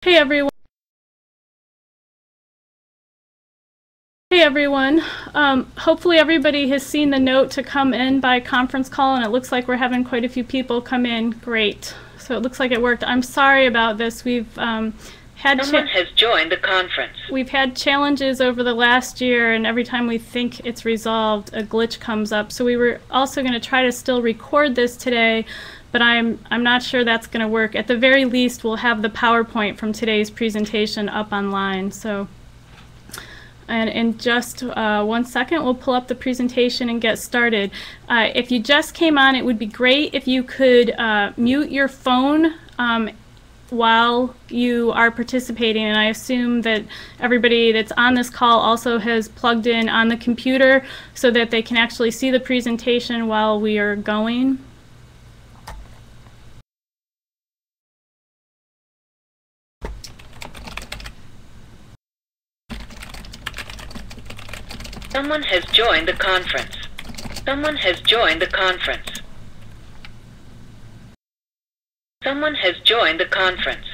Hey everyone. Hopefully everybody has seen the note to come in by conference call, and it looks like we're having quite a few people come in. Great. So it looks like it worked. I'm sorry about this. Someone has joined the conference. We've had challenges over the last year, and every time we think it's resolved, a glitch comes up. So we were also going to try to still record this today, but I'm not sure that's going to work. At the very least, we'll have the PowerPoint from today's presentation up online. And in just 1 second, we'll pull up the presentation and get started. If you just came on, it would be great if you could mute your phone while you are participating. And I assume that everybody that's on this call also has plugged in on the computer so that they can actually see the presentation while we are going. Someone has joined the conference. Someone has joined the conference. Someone has joined the conference.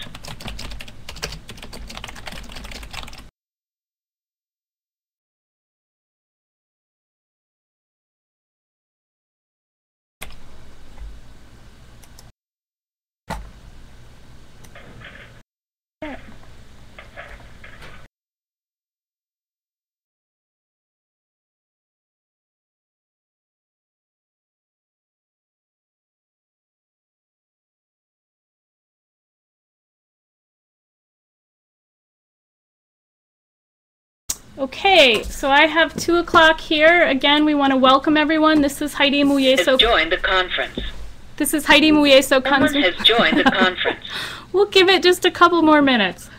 Okay, so I have 2 o'clock here. Again, we want to welcome everyone. This is Heidi Muyeso. Has joined the conference. This is Heidi Muyeso. Someone has joined the conference. We'll give it just a couple more minutes.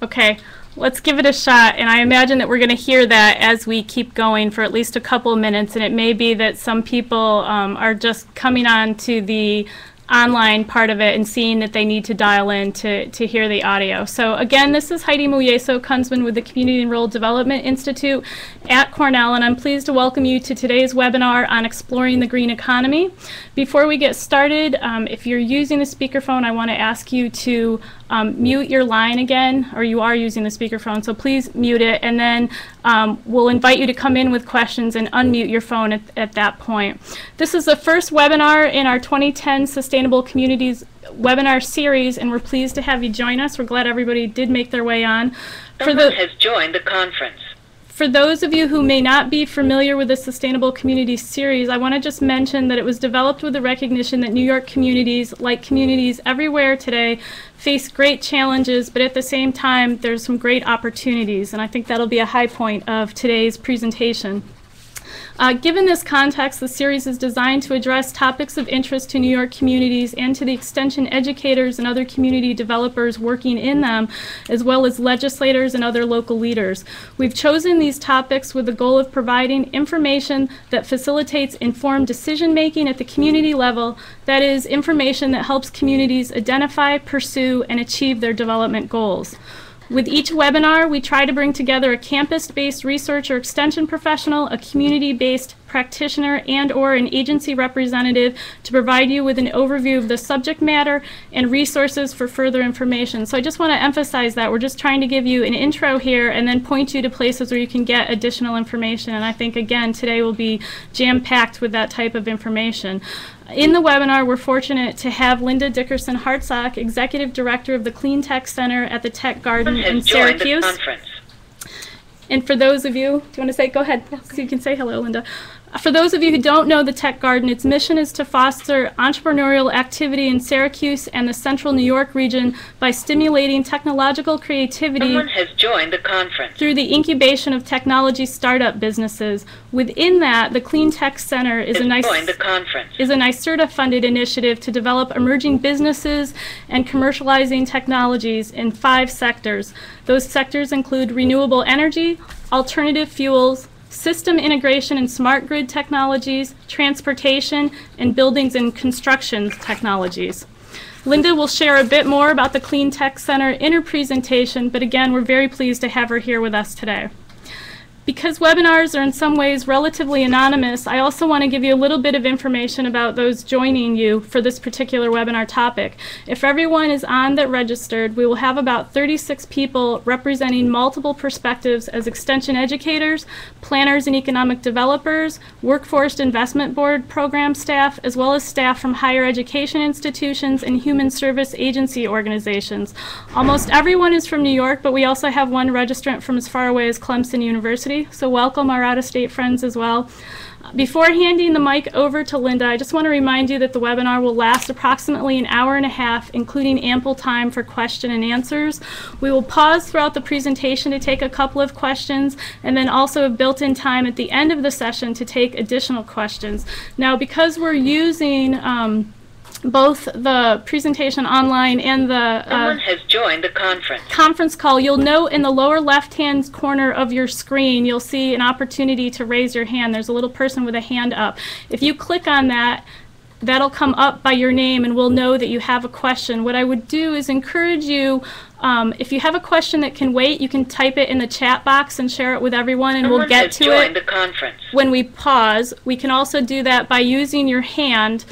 Okay, let's give it a shot, and I imagine that we're going to hear that as we keep going for at least a couple of minutes, and it may be that some people are just coming on to the online part of it and seeing that they need to dial in to hear the audio. So again, this is Heidi Muyeso Kunzman with the Community and Rural Development Institute at Cornell, and I'm pleased to welcome you to today's webinar on exploring the green economy. Before we get started, if you're using the speakerphone, I want to ask you to mute your line again, or you are using the speakerphone, so please mute it, and then we'll invite you to come in with questions and unmute your phone at that point. This is the first webinar in our 2010 Sustainable Communities webinar series, and we're pleased to have you join us. We're glad everybody did make their way on. Someone has joined the conference. For those of you who may not be familiar with the Sustainable Communities series, I want to just mention that it was developed with the recognition that New York communities, like communities everywhere today, face great challenges, but at the same time, there's some great opportunities, and I think that'll be a high point of today's presentation. Given this context, the series is designed to address topics of interest to New York communities and to the extension educators and other community developers working in them, as well as legislators and other local leaders. We've chosen these topics with the goal of providing information that facilitates informed decision-making at the community level, that is, information that helps communities identify, pursue, and achieve their development goals. With each webinar, we try to bring together a campus-based research or extension professional, a community-based practitioner, and/or an agency representative to provide you with an overview of the subject matter and resources for further information. So I just want to emphasize that we're just trying to give you an intro here and then point you to places where you can get additional information. And I think, again, today will be jam-packed with that type of information. In the webinar, we're fortunate to have Linda Dickerson-Hartsock, Executive Director of the Clean Tech Center at the Tech Garden in Syracuse. And for those of you, do you want to say, go ahead, so you can say hello, Linda. For those of you who don't know the Tech Garden, its mission is to foster entrepreneurial activity in Syracuse and the central New York region by stimulating technological creativity. Someone has joined the conference. Through the incubation of technology startup businesses. Within that, the Clean Tech Center is a NYSERDA-funded initiative to develop emerging businesses and commercializing technologies in 5 sectors. Those sectors include renewable energy, alternative fuels, system integration and smart grid technologies, transportation, and buildings and construction technologies. Linda will share a bit more about the Clean Tech Center in her presentation, but again, we're very pleased to have her here with us today. Because webinars are in some ways relatively anonymous, I also want to give you a little bit of information about those joining you for this particular webinar topic. If everyone is on that registered, we will have about 36 people representing multiple perspectives as extension educators, planners and economic developers, workforce investment board program staff, as well as staff from higher education institutions and human service agency organizations. Almost everyone is from New York, but we also have one registrant from as far away as Clemson University. So welcome our out-of-state friends as well. Before handing the mic over to Linda, I just want to remind you that the webinar will last approximately an hour and a half, including ample time for question and answers. We will pause throughout the presentation to take a couple of questions, and then also have built-in time at the end of the session to take additional questions. Now, because we're using both the presentation online and the Someone has joined the conference call, you'll note in the lower left-hand corner of your screen, you'll see an opportunity to raise your hand. There's a little person with a hand up. If you click on that, that'll come up by your name and we'll know that you have a question. What I would do is encourage you, if you have a question that can wait, you can type it in the chat box and share it with everyone, and we'll get to it when we pause. We can also do that by using your hand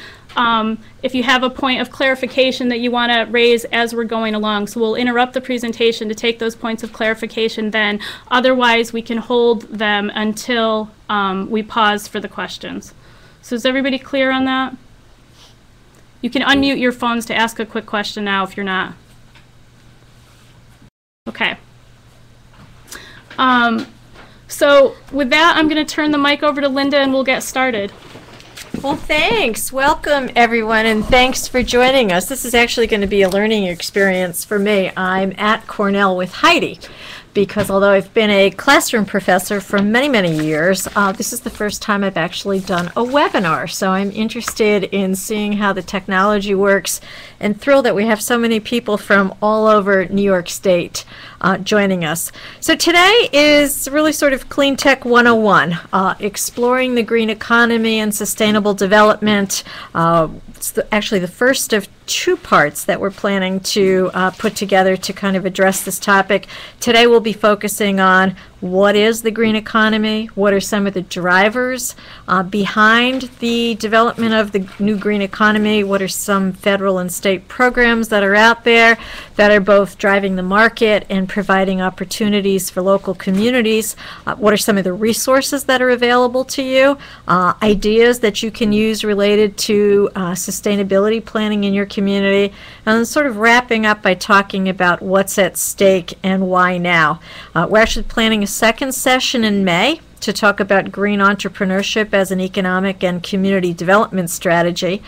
if you have a point of clarification that you want to raise as we're going along. So we'll interrupt the presentation to take those points of clarification then. Otherwise, we can hold them until we pause for the questions. So is everybody clear on that? You can unmute your phones to ask a quick question now if you're not. Okay. So with that, I'm going to turn the mic over to Linda and we'll get started. Well, thanks. Welcome, everyone, and thanks for joining us. This is actually going to be a learning experience for me. I'm at Cornell with Heidi, because although I've been a classroom professor for many, many years, this is the first time I've actually done a webinar. So I'm interested in seeing how the technology works and thrilled that we have so many people from all over New York State joining us. So today is really sort of Clean Tech 101, exploring the green economy and sustainable development. It's actually the first of two parts that we're planning to put together to kind of address this topic. Today we'll be focusing on what is the green economy, what are some of the drivers behind the development of the new green economy, what are some federal and state programs that are out there that are both driving the market and providing opportunities for local communities, what are some of the resources that are available to you, ideas that you can use related to sustainability planning in your community, and then sort of wrapping up by talking about what's at stake and why now. We're actually planning a second session in May to talk about green entrepreneurship as an economic and community development strategy.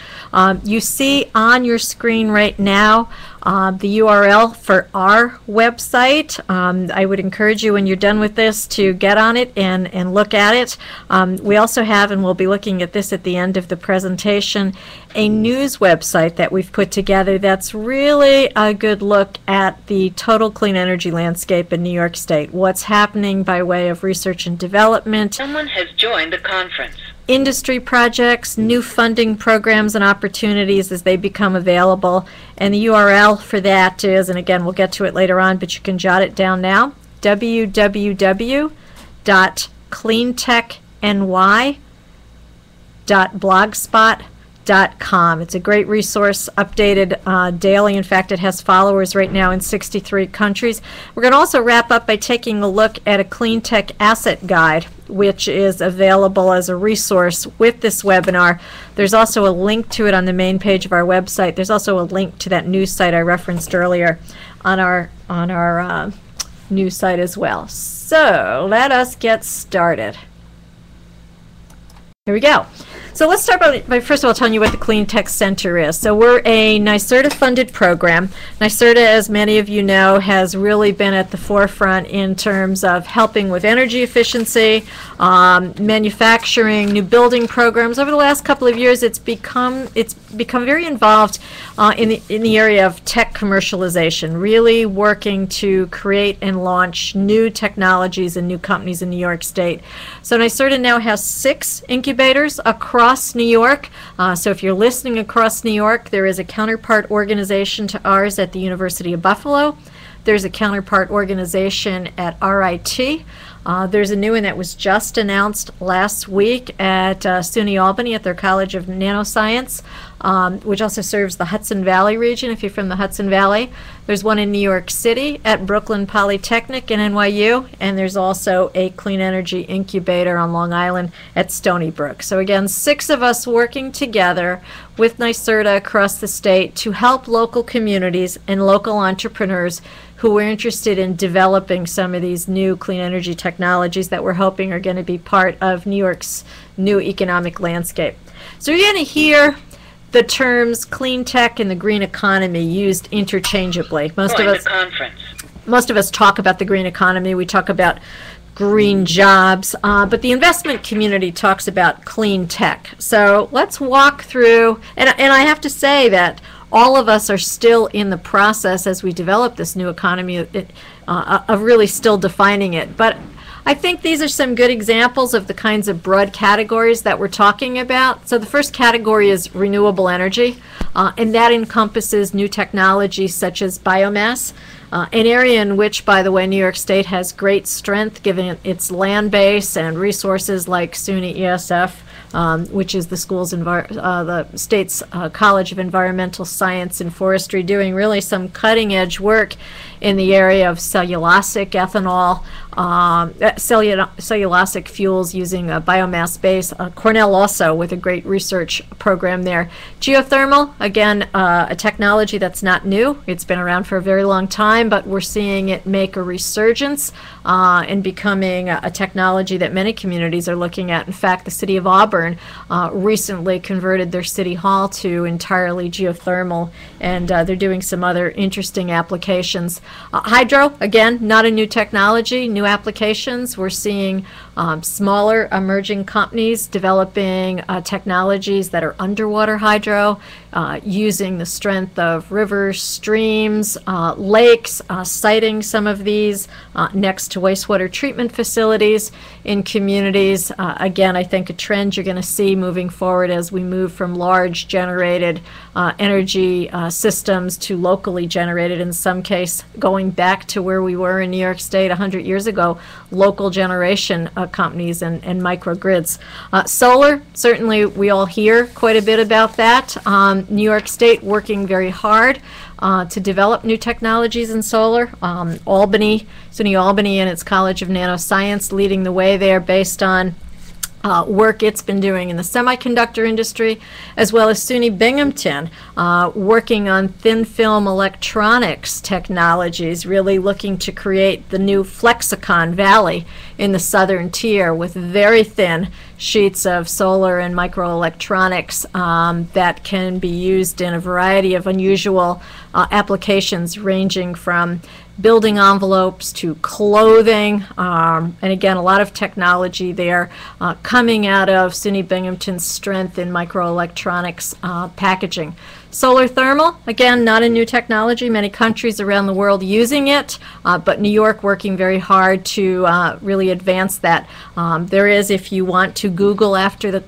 You see on your screen right now the URL for our website. I would encourage you when you're done with this to get on it and look at it. We also have, and we'll be looking at this at the end of the presentation, a news website that we've put together that's really a good look at the total clean energy landscape in New York State, what's happening by way of research and development. Someone has joined the conference. Industry projects, new funding programs and opportunities as they become available. And the URL for that is, and again, we'll get to it later on, but you can jot it down now, www.cleantechny.blogspot.com. It's a great resource, updated daily. In fact, it has followers right now in 63 countries. We're going to also wrap up by taking a look at a clean tech asset guide, which is available as a resource with this webinar. There's also a link to it on the main page of our website. There's also a link to that news site I referenced earlier on our news site as well. So let us get started. Here we go. So let's start by first of all telling you what the Clean Tech Center is. So we're a NYSERDA-funded program. NYSERDA, as many of you know, has really been at the forefront in terms of helping with energy efficiency, manufacturing, new building programs. Over the last couple of years, it's become very involved in the area of tech commercialization, really working to create and launch new technologies and new companies in New York State. So NYSERDA now has 6 incubators across New York. So if you're listening across New York, there is a counterpart organization to ours at the University of Buffalo. There's a counterpart organization at RIT. There's a new one that was just announced last week at SUNY Albany at their College of Nanoscience, which also serves the Hudson Valley region if you're from the Hudson Valley. There's one in New York City at Brooklyn Polytechnic and NYU, and there's also a clean energy incubator on Long Island at Stony Brook. So again, 6 of us working together with NYSERDA across the state to help local communities and local entrepreneurs who are interested in developing some of these new clean energy technologies that we're hoping are going to be part of New York's new economic landscape. So you're going to hear the terms clean tech and the green economy used interchangeably. Most of us talk about the green economy. We talk about green jobs, but the investment community talks about clean tech. So let's walk through, and I have to say that all of us are still in the process as we develop this new economy of really still defining it. But I think these are some good examples of the kinds of broad categories that we're talking about. So the first category is renewable energy, and that encompasses new technologies such as biomass, an area in which, by the way, New York State has great strength given its land base and resources like SUNY ESF, which is the state's College of Environmental Science and Forestry, doing really some cutting-edge work in the area of cellulosic ethanol, cellulosic fuels using a biomass base. Cornell also with a great research program there. Geothermal, again, a technology that's not new. It's been around for a very long time, but we're seeing it make a resurgence and becoming a technology that many communities are looking at. In fact, the city of Auburn recently converted their city hall to entirely geothermal, and they're doing some other interesting applications. Hydro, again, not a new technology, new applications. We're seeing smaller emerging companies developing technologies that are underwater hydro, using the strength of rivers, streams, lakes, siting some of these next to wastewater treatment facilities in communities. Again, I think a trend you're going to see moving forward as we move from large generated energy systems to locally generated, in some case going back to where we were in New York State 100 years ago, local generation companies and microgrids. Solar, certainly we all hear quite a bit about that. New York State working very hard to develop new technologies in solar. SUNY Albany and its College of Nanoscience leading the way there based on work it's been doing in the semiconductor industry, as well as SUNY Binghamton working on thin film electronics technologies, really looking to create the new Flexicon Valley in the southern tier with very thin sheets of solar and microelectronics that can be used in a variety of unusual applications ranging from building envelopes to clothing, and again, a lot of technology there coming out of SUNY Binghamton's strength in microelectronics packaging. Solar thermal, again, not a new technology. Many countries around the world using it, but New York working very hard to really advance that. There is, if you want to Google after the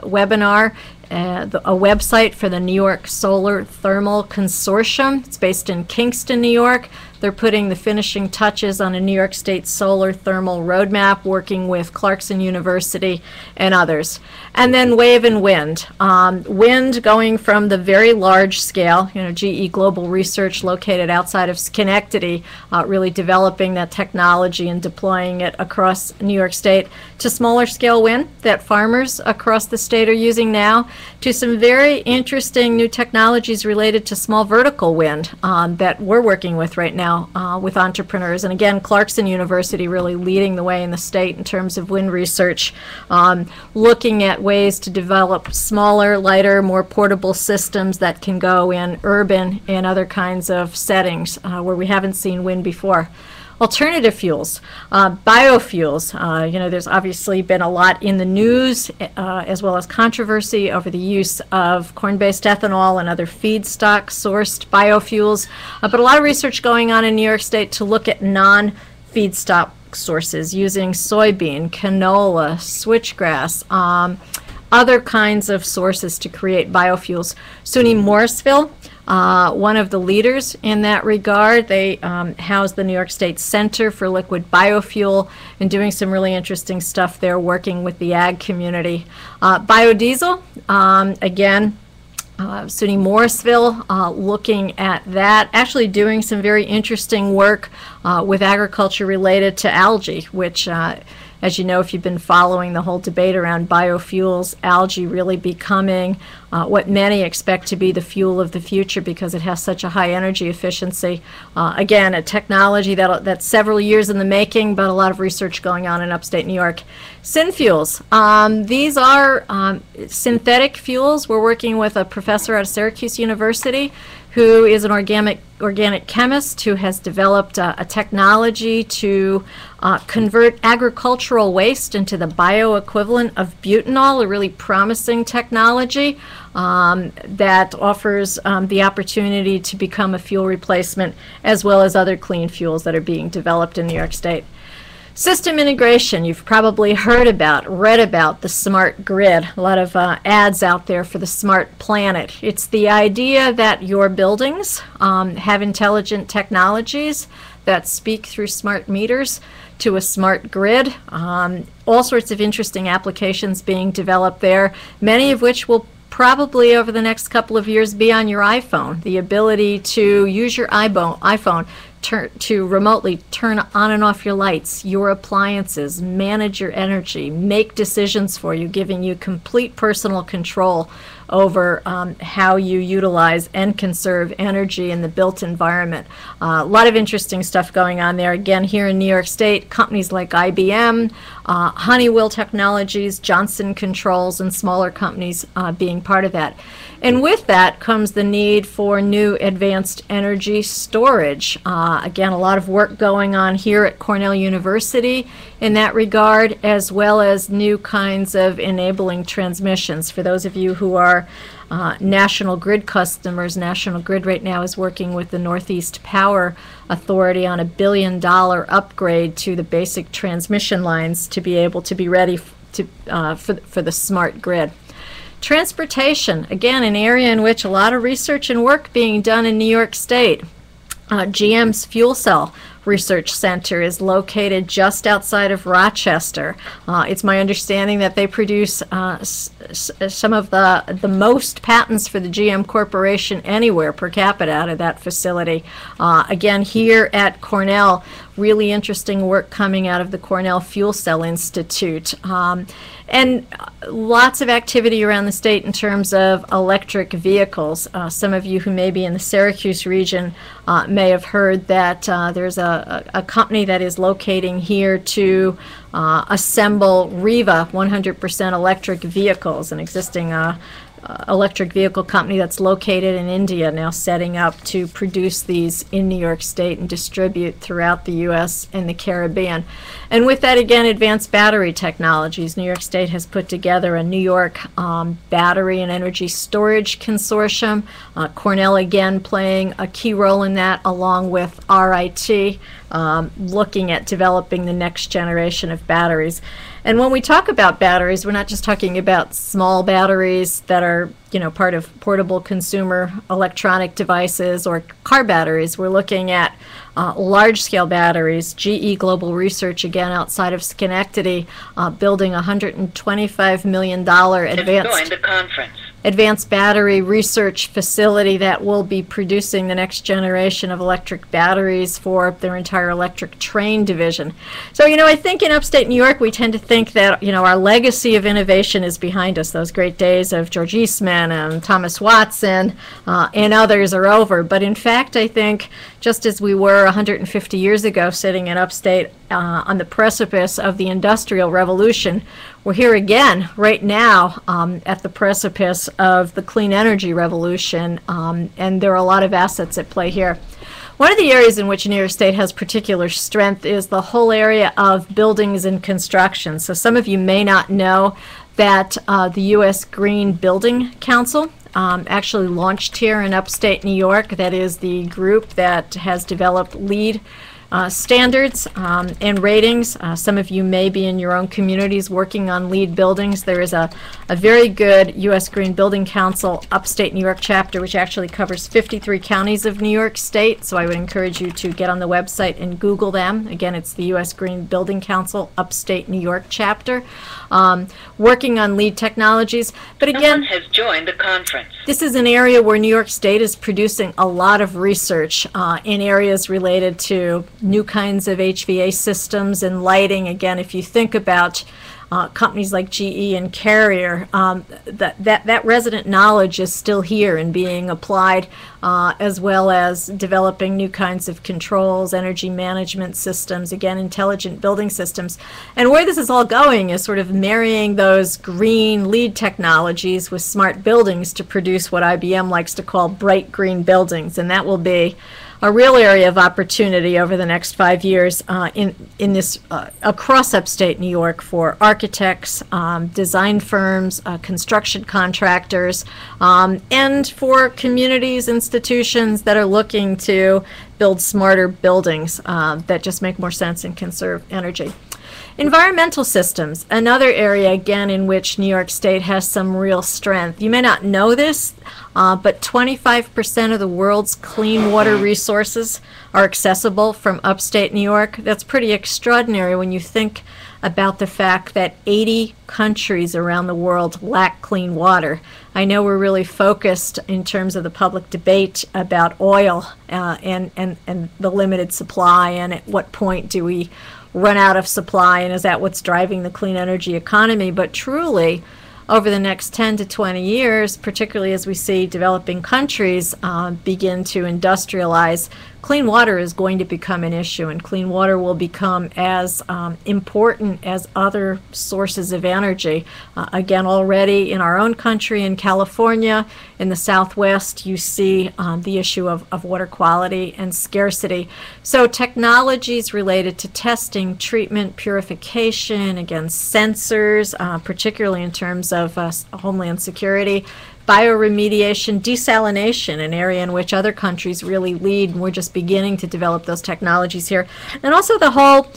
webinar, a website for the New York Solar Thermal Consortium. It's based in Kingston, New York. They're putting the finishing touches on a New York State solar thermal roadmap, working with Clarkson University and others. And then wave and wind. Wind going from the very large scale, GE Global Research located outside of Schenectady, really developing that technology and deploying it across New York State, to smaller scale wind that farmers across the state are using now, to some very interesting new technologies related to small vertical wind that we're working with right now now with entrepreneurs. And again, Clarkson University really leading the way in the state in terms of wind research, looking at ways to develop smaller, lighter, more portable systems that can go in urban and other kinds of settings where we haven't seen wind before. Alternative fuels, biofuels. There's obviously been a lot in the news as well as controversy over the use of corn-based ethanol and other feedstock-sourced biofuels, but a lot of research going on in New York State to look at non-feedstock sources using soybean, canola, switchgrass, other kinds of sources to create biofuels. SUNY Morrisville, one of the leaders in that regard. They house the New York State Center for Liquid Biofuel and doing some really interesting stuff there, working with the ag community. Biodiesel, again, SUNY Morrisville looking at that, actually doing some very interesting work with agriculture related to algae, which as you know, if you've been following the whole debate around biofuels, algae really becoming what many expect to be the fuel of the future because it has such a high energy efficiency. Again, a technology that's several years in the making, but a lot of research going on in upstate New York. Synfuels. These are synthetic fuels. We're working with a professor at Syracuse University who is an organic chemist who has developed a technology to convert agricultural waste into the bioequivalent of butanol, a really promising technology that offers the opportunity to become a fuel replacement as well as other clean fuels that are being developed in New York State. System integration, you've probably heard about, read about the smart grid, a lot of ads out there for the smart planet. It's the idea that your buildings have intelligent technologies that speak through smart meters to a smart grid. All sorts of interesting applications being developed there, many of which will probably over the next couple of years be on your iPhone. The ability to use your iPhone to remotely turn on and off your lights, your appliances, manage your energy, make decisions for you, giving you complete personal control over how you utilize and conserve energy in the built environment. A lot of interesting stuff going on there. Again, here in New York State, companies like IBM, Honeywell Technologies, Johnson Controls, and smaller companies being part of that. And with that comes the need for new advanced energy storage. Again, a lot of work going on here at Cornell University in that regard, as well as new kinds of enabling transmissions. For those of you who are National Grid customers, National Grid right now is working with the Northeast Power Authority on $1 billion upgrade to the basic transmission lines to be able to be ready for the smart grid. Transportation, again, an area in which a lot of research and work being done in New York State. GM's Fuel Cell Research Center is located just outside of Rochester. It's my understanding that they produce some of the most patents for the GM Corporation anywhere per capita out of that facility. Again, here at Cornell, really interesting work coming out of the Cornell Fuel Cell Institute. And lots of activity around the state in terms of electric vehicles. Some of you who may be in the Syracuse region may have heard that there's a company that is locating here to assemble Riva 100% electric vehicles, an existing electric vehicle company that's located in India, now setting up to produce these in New York State and distribute throughout the U.S. and the Caribbean. And with that, again, advanced battery technologies. New York State has put together a New York Battery and Energy Storage Consortium. Cornell, again, playing a key role in that, along with RIT, looking at developing the next generation of batteries. And when we talk about batteries, we're not just talking about small batteries that are, part of portable consumer electronic devices or car batteries. We're looking at large-scale batteries. GE Global Research, again, outside of Schenectady, building $125 million advanced... Join the conference. advanced battery research facility that will be producing the next generation of electric batteries for their entire electric train division. So, I think in upstate New York, we tend to think that, our legacy of innovation is behind us. Those great days of George Eastman and Thomas Watson and others are over. But in fact, I think just as we were 150 years ago sitting in upstate on the precipice of the Industrial Revolution, we're here again right now at the precipice of the clean energy revolution, and there are a lot of assets at play here. One of the areas in which New York State has particular strength is the whole area of buildings and construction. So some of you may not know that the U.S. Green Building Council actually launched here in upstate New York. That is the group that has developed LEED standards and ratings. Some of you may be in your own communities working on LEED buildings. There is a very good U.S. Green Building Council upstate New York chapter, which actually covers 53 counties of New York State. So I would encourage you to get on the website and Google them. Again, it's the U.S. Green Building Council upstate New York chapter, working on LEED technologies. But again, someone has joined the conference. This is an area where New York State is producing a lot of research in areas related to new kinds of HVAC systems and lighting. Again, if you think about companies like GE and Carrier, that resident knowledge is still here and being applied, as well as developing new kinds of controls, energy management systems, again, intelligent building systems. And where this is all going is sort of marrying those green LEED technologies with smart buildings to produce what IBM likes to call bright green buildings. And that will be a real area of opportunity over the next 5 years in this across upstate New York for architects, design firms, construction contractors, and for communities, institutions that are looking to build smarter buildings that just make more sense and conserve energy. Environmental systems, another area again in which New York State has some real strength. You may not know this, but 25% of the world's clean water resources are accessible from upstate New York. That's pretty extraordinary when you think about the fact that 80 countries around the world lack clean water. I know we're really focused in terms of the public debate about oil and the limited supply, and at what point do we run out of supply, and is that what's driving the clean energy economy? But truly, over the next 10 to 20 years, particularly as we see developing countries begin to industrialize, clean water is going to become an issue, and clean water will become as important as other sources of energy. Again, already in our own country, in California, in the Southwest, you see the issue of water quality and scarcity. So technologies related to testing, treatment, purification, again, sensors, particularly in terms of homeland security, bioremediation, desalination, an area in which other countries really lead, and we're just beginning to develop those technologies here. And also the whole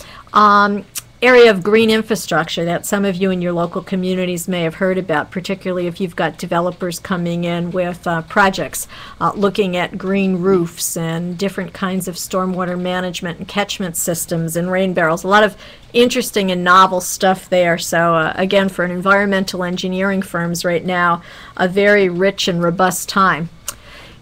area of green infrastructure that some of you in your local communities may have heard about, particularly if you've got developers coming in with projects looking at green roofs and different kinds of stormwater management and catchment systems and rain barrels. A lot of interesting and novel stuff there. So again, for environmental engineering firms right now, a very rich and robust time.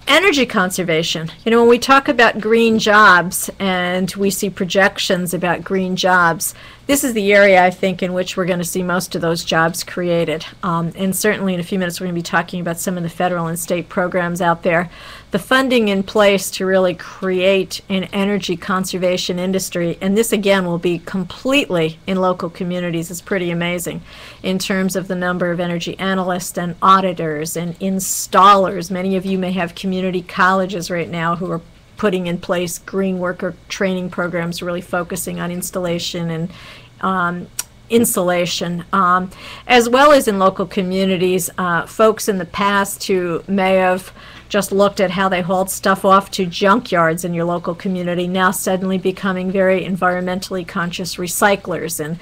Energy conservation. When we talk about green jobs and we see projections about green jobs, this is the area, I think, in which we're going to see most of those jobs created. And certainly in a few minutes we're going to be talking about some of the federal and state programs out there. The funding in place to really create an energy conservation industry, and this again will be completely in local communities, is pretty amazing in terms of the number of energy analysts and auditors and installers. Many of you may have community colleges right now who are putting in place green worker training programs, really focusing on installation and insulation, as well as in local communities. Folks in the past who may have just looked at how they hauled stuff off to junkyards in your local community, now suddenly becoming very environmentally conscious recyclers, and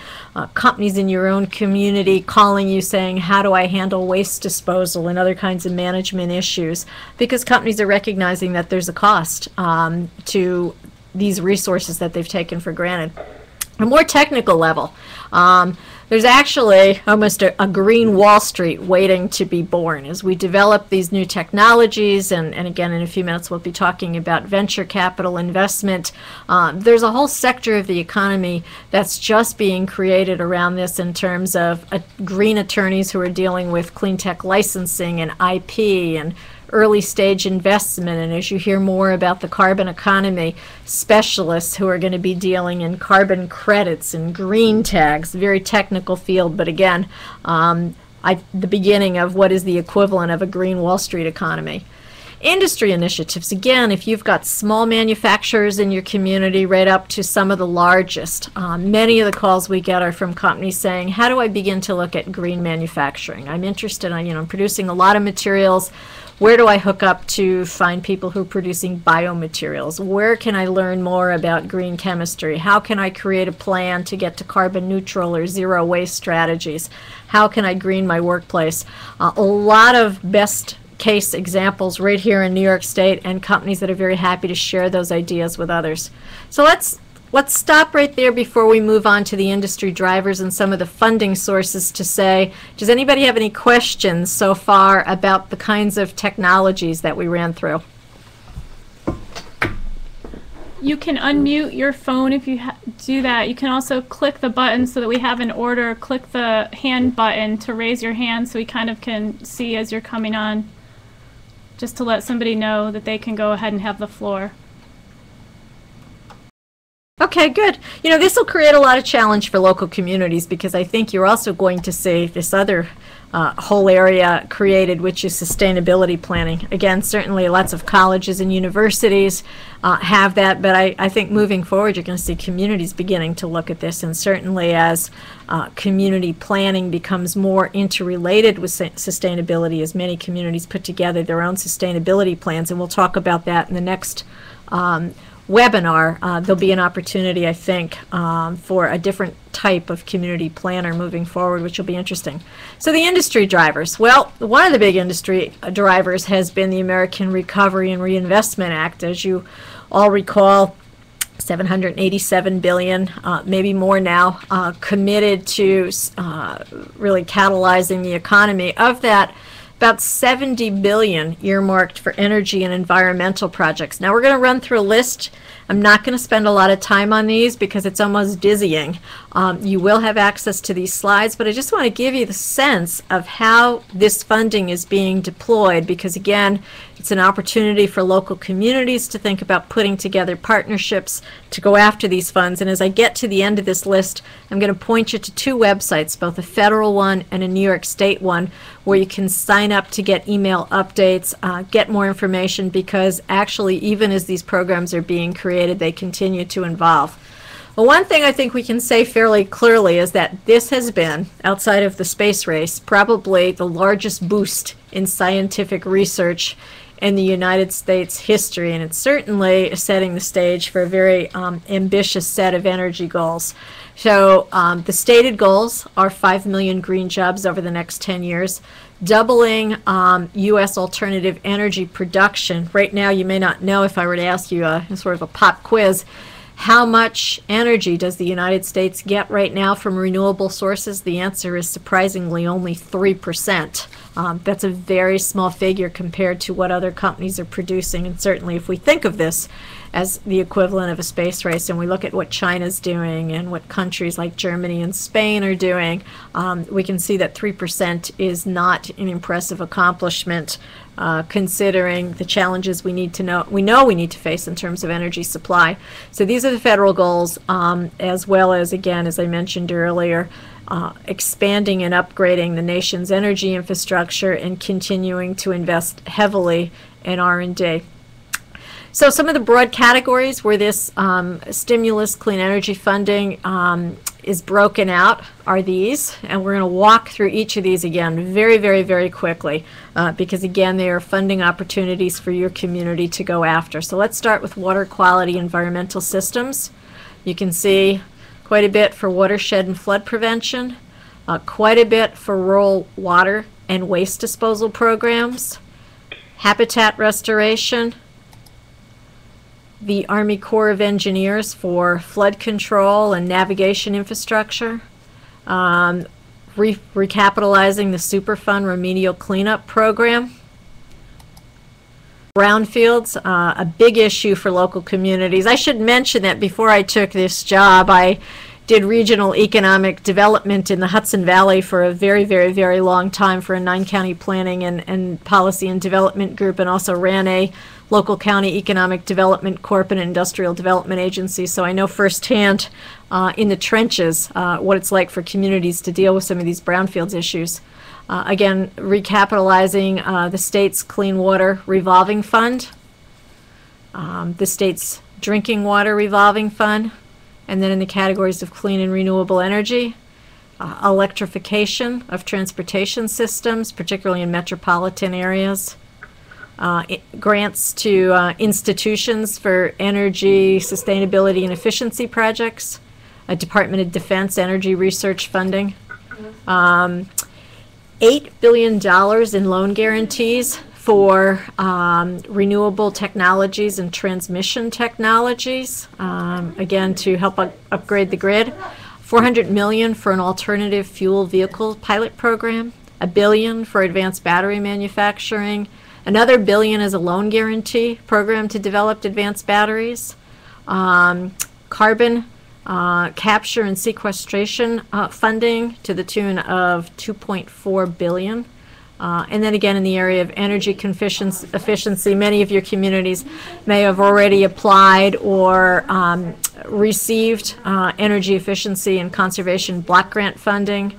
companies in your own community calling you saying, how do I handle waste disposal and other kinds of management issues? Because companies are recognizing that there's a cost to these resources that they've taken for granted. A more technical level, There's actually almost a green Wall Street waiting to be born as we develop these new technologies, and again in a few minutes we'll be talking about venture capital investment. There's a whole sector of the economy that's just being created around this in terms of green attorneys who are dealing with clean tech licensing and IP and early stage investment, and as you hear more about the carbon economy, specialists who are going to be dealing in carbon credits and green tags, very technical field, but again, the beginning of what is the equivalent of a green Wall Street economy. Industry initiatives, again, if you've got small manufacturers in your community right up to some of the largest, many of the calls we get are from companies saying, how do I begin to look at green manufacturing? I'm interested in producing a lot of materials. Where do I hook up to find people who are producing biomaterials? Where can I learn more about green chemistry? How can I create a plan to get to carbon neutral or zero waste strategies? How can I green my workplace? A lot of best case examples right here in New York State, and companies that are very happy to share those ideas with others. So let's stop right there before we move on to the industry drivers and some of the funding sources to say, does anybody have any questions so far about the kinds of technologies that we ran through? You can unmute your phone if you do that. You can also click the button so that we have an order. Click the hand button to raise your hand so we kind of can see as you're coming on, just to let somebody know that they can go ahead and have the floor. Okay, good. This will create a lot of challenge for local communities, because I think you're also going to see this other whole area created, which is sustainability planning. Again, certainly lots of colleges and universities have that, but I think moving forward you're going to see communities beginning to look at this, and certainly as community planning becomes more interrelated with sustainability, as many communities put together their own sustainability plans, and we'll talk about that in the next webinar. There'll be an opportunity, I think, for a different type of community planner moving forward, which will be interesting. So the industry drivers. Well, one of the big industry drivers has been the American Recovery and Reinvestment Act. As you all recall, $787 billion, maybe more now, committed to really catalyzing the economy. Of that, about $70 billion earmarked for energy and environmental projects. Now we're going to run through a list. I'm not going to spend a lot of time on these because it's almost dizzying. You will have access to these slides, but I just want to give you the sense of how this funding is being deployed, because again, it's an opportunity for local communities to think about putting together partnerships to go after these funds. And as I get to the end of this list, I'm going to point you to two websites, both a federal one and a New York State one, where you can sign up to get email updates, get more information, because actually even as these programs are being created, they continue to evolve. Well, one thing I think we can say fairly clearly is that this has been, outside of the space race, probably the largest boost in scientific research in the United States history, and it's certainly setting the stage for a very ambitious set of energy goals. So the stated goals are 5 million green jobs over the next 10 years, doubling U.S. alternative energy production. Right now, you may not know, if I were to ask you sort of a pop quiz, how much energy does the United States get right now from renewable sources? The answer is surprisingly only 3%. That's a very small figure compared to what other companies are producing, and certainly if we think of this as the equivalent of a space race and we look at what China's doing and what countries like Germany and Spain are doing, we can see that 3% is not an impressive accomplishment considering the challenges we need to face in terms of energy supply. So these are the federal goals, as well as, again, as I mentioned earlier, expanding and upgrading the nation's energy infrastructure and continuing to invest heavily in R&D. So some of the broad categories where this stimulus clean energy funding is broken out are these, and we're going to walk through each of these again very, very, very quickly because again they are funding opportunities for your community to go after. So let's start with water quality environmental systems. You can see quite a bit for watershed and flood prevention, quite a bit for rural water and waste disposal programs, habitat restoration, the Army Corps of Engineers for flood control and navigation infrastructure, recapitalizing the Superfund remedial cleanup program. Brownfields, a big issue for local communities. I should mention that before I took this job, I did regional economic development in the Hudson Valley for a very, very, very long time for a 9-county planning and policy and development group, and also ran a local county economic development corp and industrial development agency. So I know firsthand in the trenches what it's like for communities to deal with some of these brownfields issues. Again, recapitalizing the state's Clean Water Revolving Fund, the state's Drinking Water Revolving Fund, and then in the categories of clean and renewable energy, electrification of transportation systems, particularly in metropolitan areas, grants to institutions for energy, sustainability, and efficiency projects, Department of Defense energy research funding, $8 billion in loan guarantees for renewable technologies and transmission technologies, again, to help upgrade the grid. $400 million for an alternative fuel vehicle pilot program, $1 billion for advanced battery manufacturing, another $1 billion as a loan guarantee program to develop advanced batteries, carbon capture and sequestration funding to the tune of $2.4 billion. And then again, in the area of energy efficiency, many of your communities may have already applied or received energy efficiency and conservation block grant funding,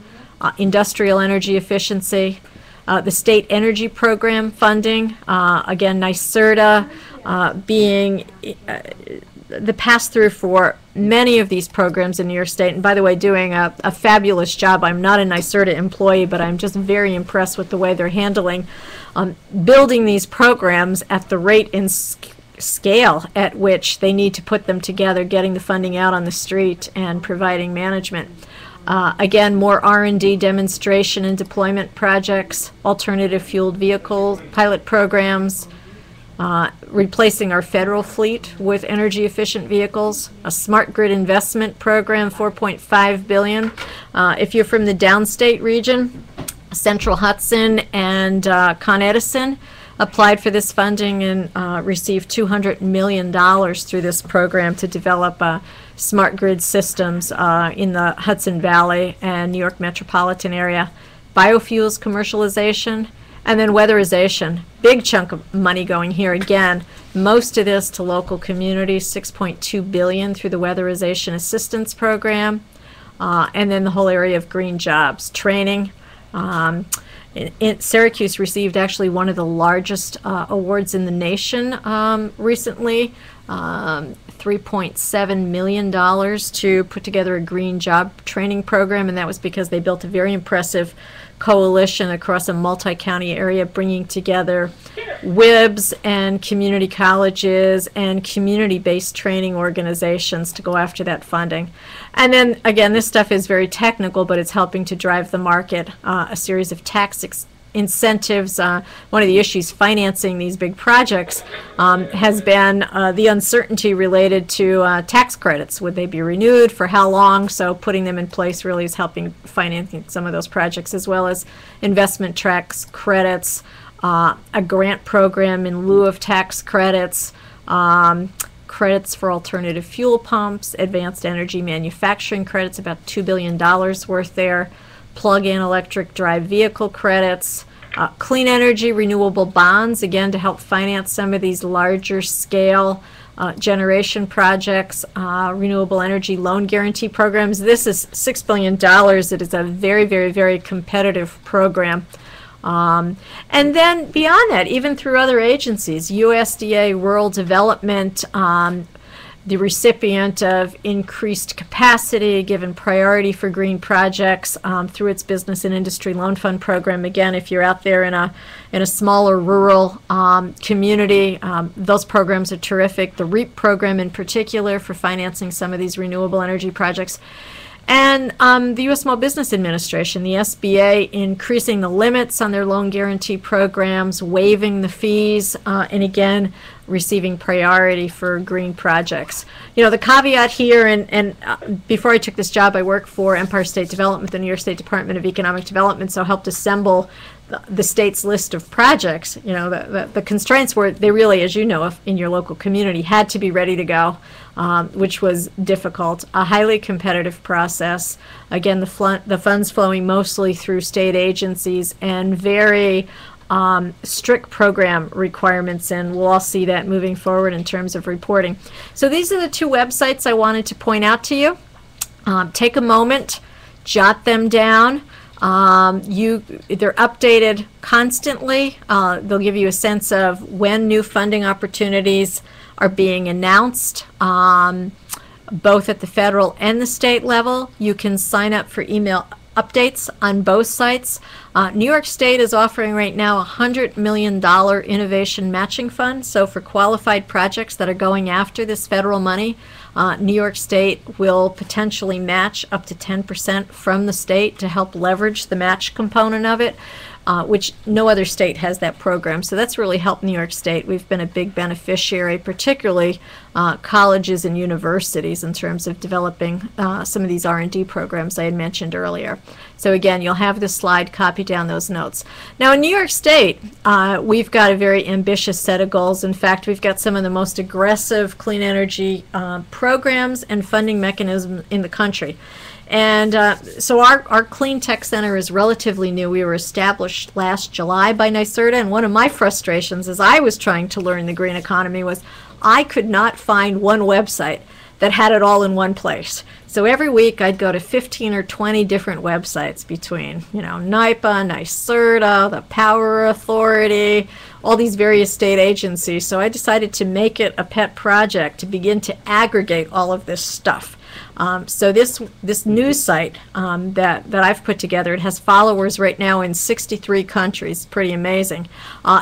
industrial energy efficiency, the state energy program funding, again, NYSERDA being the pass-through for many of these programs in New York State, and by the way, doing a fabulous job. I'm not a NYSERDA employee, but I'm just very impressed with the way they're handling building these programs at the rate and scale at which they need to put them together, getting the funding out on the street and providing management. Again, more R&D demonstration and deployment projects, alternative fueled vehicle pilot programs, replacing our federal fleet with energy efficient vehicles, a smart grid investment program, $4.5 billion. If you're from the downstate region, Central Hudson and Con Edison applied for this funding and received $200 million through this program to develop smart grid systems in the Hudson Valley and New York metropolitan area. Biofuels commercialization, and then weatherization. Big chunk of money going here again. Most of this to local communities, $6.2 billion through the Weatherization Assistance Program. And then the whole area of green jobs, training. Syracuse received actually one of the largest awards in the nation recently, $3.7 million to put together a green job training program, and that was because they built a very impressive coalition across a multi-county area, bringing together WIBs and community colleges and community-based training organizations to go after that funding. And then again, this stuff is very technical, but it's helping to drive the market. A series of tax incentives. One of the issues financing these big projects has been the uncertainty related to tax credits. Would they be renewed? For how long? So putting them in place really is helping financing some of those projects, as well as investment tax credits, a grant program in lieu of tax credits, credits for alternative fuel pumps, advanced energy manufacturing credits, about $2 billion worth there, plug-in electric drive vehicle credits, clean energy renewable bonds, again to help finance some of these larger scale generation projects, renewable energy loan guarantee programs. This is $6 billion. It is a very, very, very competitive program. And then beyond that, even through other agencies, USDA Rural Development, the recipient of increased capacity, given priority for green projects through its Business and Industry Loan Fund program. Again, if you're out there in a smaller rural community, those programs are terrific. The REAP program in particular for financing some of these renewable energy projects. And the U.S. Small Business Administration, the SBA, increasing the limits on their loan guarantee programs, waiving the fees, and again, receiving priority for green projects. You know, the caveat here, and before I took this job, I worked for Empire State Development, the New York State Department of Economic Development, so helped assemble the state's list of projects. You know, the constraints were, they really, as you know, in your local community, had to be ready to go, which was difficult. A highly competitive process. Again, the funds flowing mostly through state agencies and very strict program requirements, and we'll all see that moving forward in terms of reporting. So these are the two websites I wanted to point out to you. Take a moment, jot them down. They're updated constantly. They'll give you a sense of when new funding opportunities are being announced, both at the federal and the state level. You can sign up for email updates on both sites. New York State is offering right now a $100 million innovation matching fund. So for qualified projects that are going after this federal money, New York State will potentially match up to 10% from the state to help leverage the match component of it, which no other state has that program. So that's really helped New York State. We've been a big beneficiary, particularly colleges and universities, in terms of developing some of these R&D programs I had mentioned earlier. So again, you'll have this slide, copy down those notes. Now in New York State, we've got a very ambitious set of goals. In fact, we've got some of the most aggressive clean energy programs and funding mechanisms in the country. And so our Clean Tech Center is relatively new. We were established last July by NYSERDA, and one of my frustrations as I was trying to learn the green economy was I could not find one website that had it all in one place. So every week I'd go to 15 or 20 different websites between, you know, NYPA, NYSERDA, the Power Authority, all these various state agencies. So I decided to make it a pet project to begin to aggregate all of this stuff. So this news site that I've put together, it has followers right now in 63 countries, pretty amazing,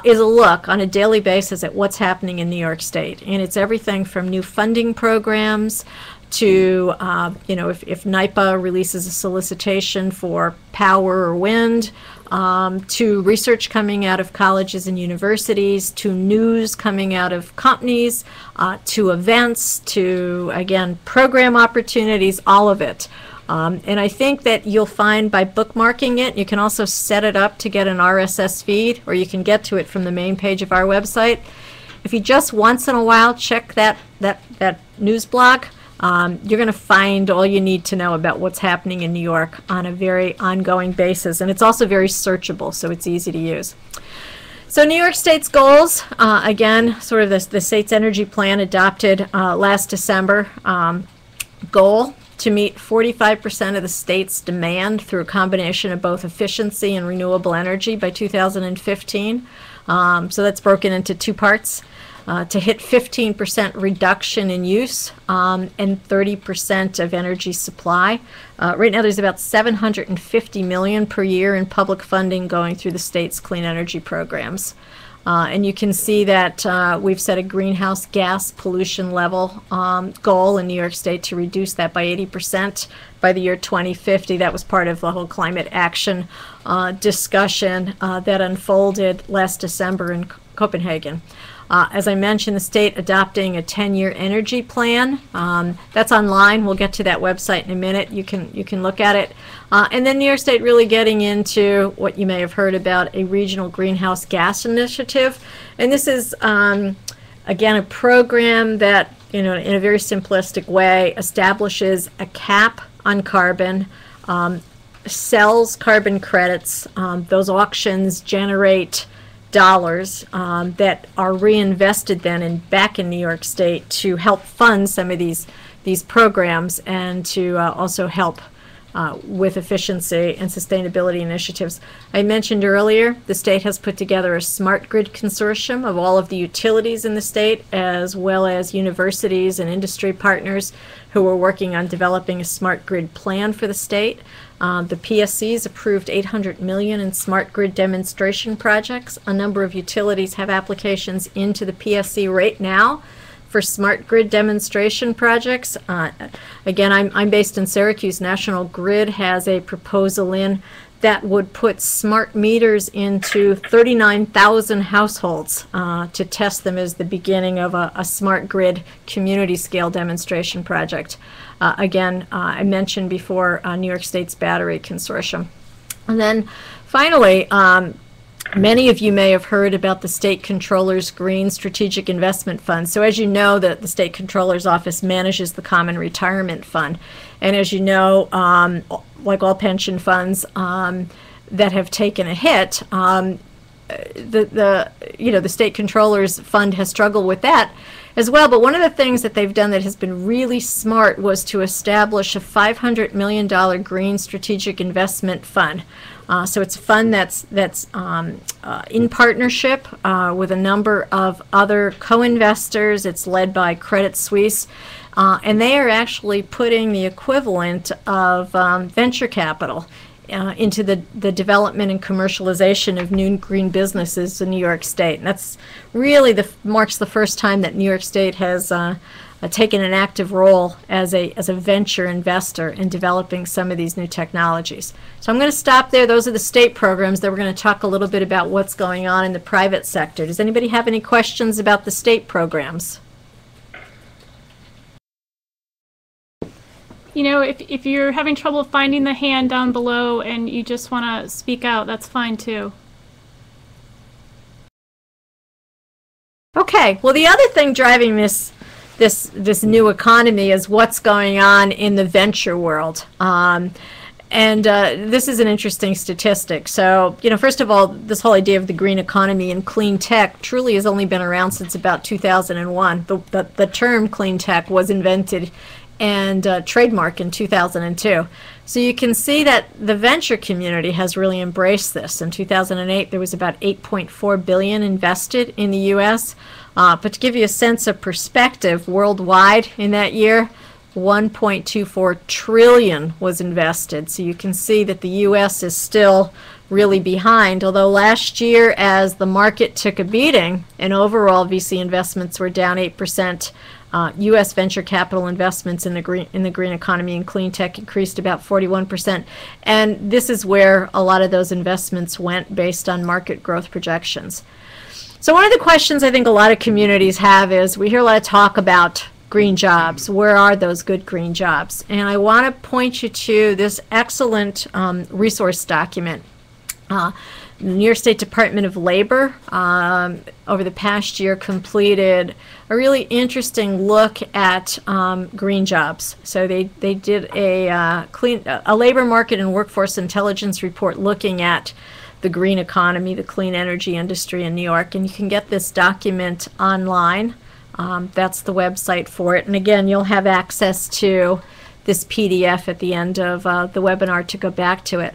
is a look on a daily basis at what's happening in New York State. And it's everything from new funding programs to, you know, if NYPA releases a solicitation for power or wind, to research coming out of colleges and universities, to news coming out of companies, to events, to, again, program opportunities, all of it. And I think that you'll find by bookmarking it, you can also set it up to get an RSS feed, or you can get to it from the main page of our website. If you just once in a while check that news blog, you're going to find all you need to know about what's happening in New York on a very ongoing basis. And it's also very searchable, so it's easy to use. So New York State's goals, again, sort of the state's energy plan adopted last December. Goal to meet 45% of the state's demand through a combination of both efficiency and renewable energy by 2015. So that's broken into two parts. To hit 15% reduction in use and 30% of energy supply. Right now there's about $750 million per year in public funding going through the state's clean energy programs. And you can see that we've set a greenhouse gas pollution level goal in New York State to reduce that by 80% by the year 2050. That was part of the whole climate action discussion that unfolded last December in Copenhagen. As I mentioned, the state adopting a 10-year energy plan. That's online. We'll get to that website in a minute. You can look at it. And then New York State really getting into what you may have heard about, a regional greenhouse gas initiative. And this is, again, a program that, you know, in a very simplistic way, establishes a cap on carbon, sells carbon credits. Those auctions generate dollars that are reinvested then back in New York State to help fund some of these programs and to also help with efficiency and sustainability initiatives. I mentioned earlier the state has put together a smart grid consortium of all of the utilities in the state, as well as universities and industry partners who are working on developing a smart grid plan for the state. The PSC's approved $800 million in smart grid demonstration projects. A number of utilities have applications into the PSC right now for smart grid demonstration projects. Again, I'm based in Syracuse. National Grid has a proposal in that would put smart meters into 39,000 households to test them as the beginning of a smart grid community scale demonstration project. Again, I mentioned before New York State's Battery Consortium. And then finally, many of you may have heard about the State Controller's Green Strategic Investment Fund. So as you know, the State Controller's Office manages the Common Retirement Fund. And as you know, like all pension funds that have taken a hit, the State Controller's Fund has struggled with that as well. But one of the things that they've done that has been really smart was to establish a $500 million green strategic investment fund. So it's a fund that's in partnership with a number of other co-investors. It's led by Credit Suisse, and they are actually putting the equivalent of venture capital into the development and commercialization of new green businesses in New York State. And that's really marks the first time that New York State has taken an active role as a venture investor in developing some of these new technologies. So I'm going to stop there. Those are the state programs. Then we're going to talk a little bit about what's going on in the private sector. Does anybody have any questions about the state programs? You know, if you're having trouble finding the hand down below and you just want to speak out, that's fine too. Okay, well, the other thing driving this new economy is what's going on in the venture world. This is an interesting statistic. So, you know, first of all, this whole idea of the green economy and clean tech truly has only been around since about 2001. The term clean tech was invented and trademarked in 2002. So you can see that the venture community has really embraced this. In 2008, there was about $8.4 billion invested in the U.S. But to give you a sense of perspective, worldwide in that year, $1.24 trillion was invested. So you can see that the U.S. is still really behind, although last year, as the market took a beating and overall VC investments were down 8%, U.S. venture capital investments in the green economy and clean tech increased about 41%. And this is where a lot of those investments went based on market growth projections. So one of the questions I think a lot of communities have is, we hear a lot of talk about green jobs. Where are those good green jobs? And I want to point you to this excellent resource document. The New York State Department of Labor over the past year completed a really interesting look at green jobs. So they did a labor market and workforce intelligence report looking at the green economy, the clean energy industry in New York, and you can get this document online. That's the website for it. And again, you'll have access to this PDF at the end of the webinar to go back to it.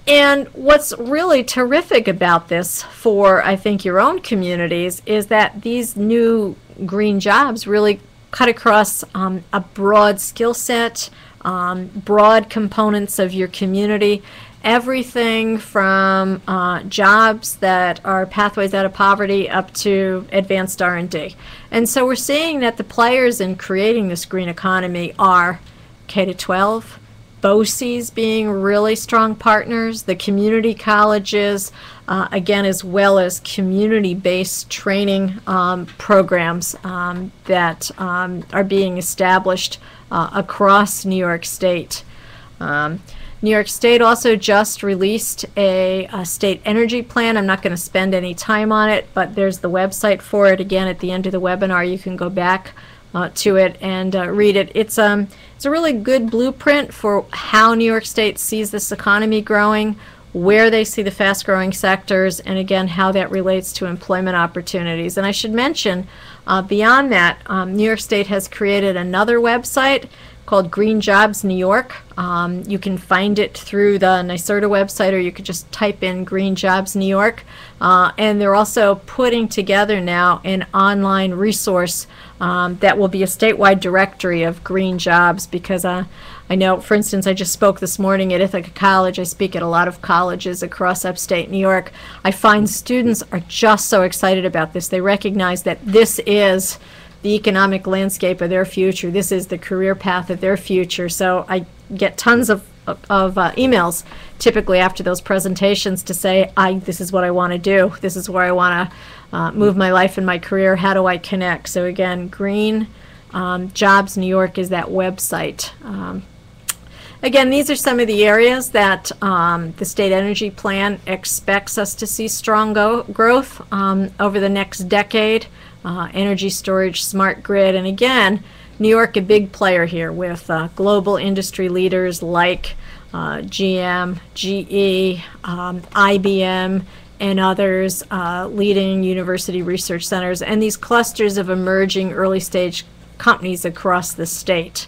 And what's really terrific about this for, I think, your own communities is that these new green jobs really cut across a broad skill set, broad components of your community, everything from jobs that are pathways out of poverty up to advanced R&D. And so we're seeing that the players in creating this green economy are K-12, BOCES being really strong partners, the community colleges, again, as well as community-based training programs that are being established across New York State. New York State also just released a state energy plan. I'm not going to spend any time on it, but there's the website for it. Again, at the end of the webinar, you can go back to it and read it. It's a really good blueprint for how New York State sees this economy growing, where they see the fast-growing sectors, and again, how that relates to employment opportunities. And I should mention, beyond that, New York State has created another website called Green Jobs New York. You can find it through the NYSERDA website, or you could just type in Green Jobs New York. And they're also putting together now an online resource that will be a statewide directory of green jobs, because I know, for instance, I just spoke this morning at Ithaca College. I speak at a lot of colleges across upstate New York. I find students are just so excited about this. They recognize that this is the economic landscape of their future. This is the career path of their future. So I get tons of emails typically after those presentations to say, this is what I want to do. This is where I want to move my life and my career. How do I connect? So again, Green Jobs New York is that website. Again, these are some of the areas that the State Energy Plan expects us to see strong growth over the next decade. Energy storage, smart grid, and again, New York a big player here with global industry leaders like GM, GE, IBM, and others, leading university research centers, and these clusters of emerging early stage companies across the state,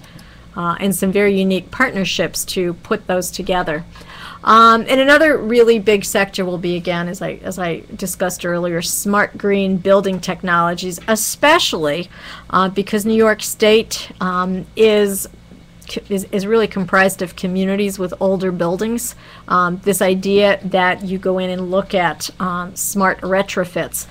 and some very unique partnerships to put those together. And another really big sector will be, again, as I discussed earlier, smart green building technologies, especially because New York State is really comprised of communities with older buildings. This idea that you go in and look at smart retrofits.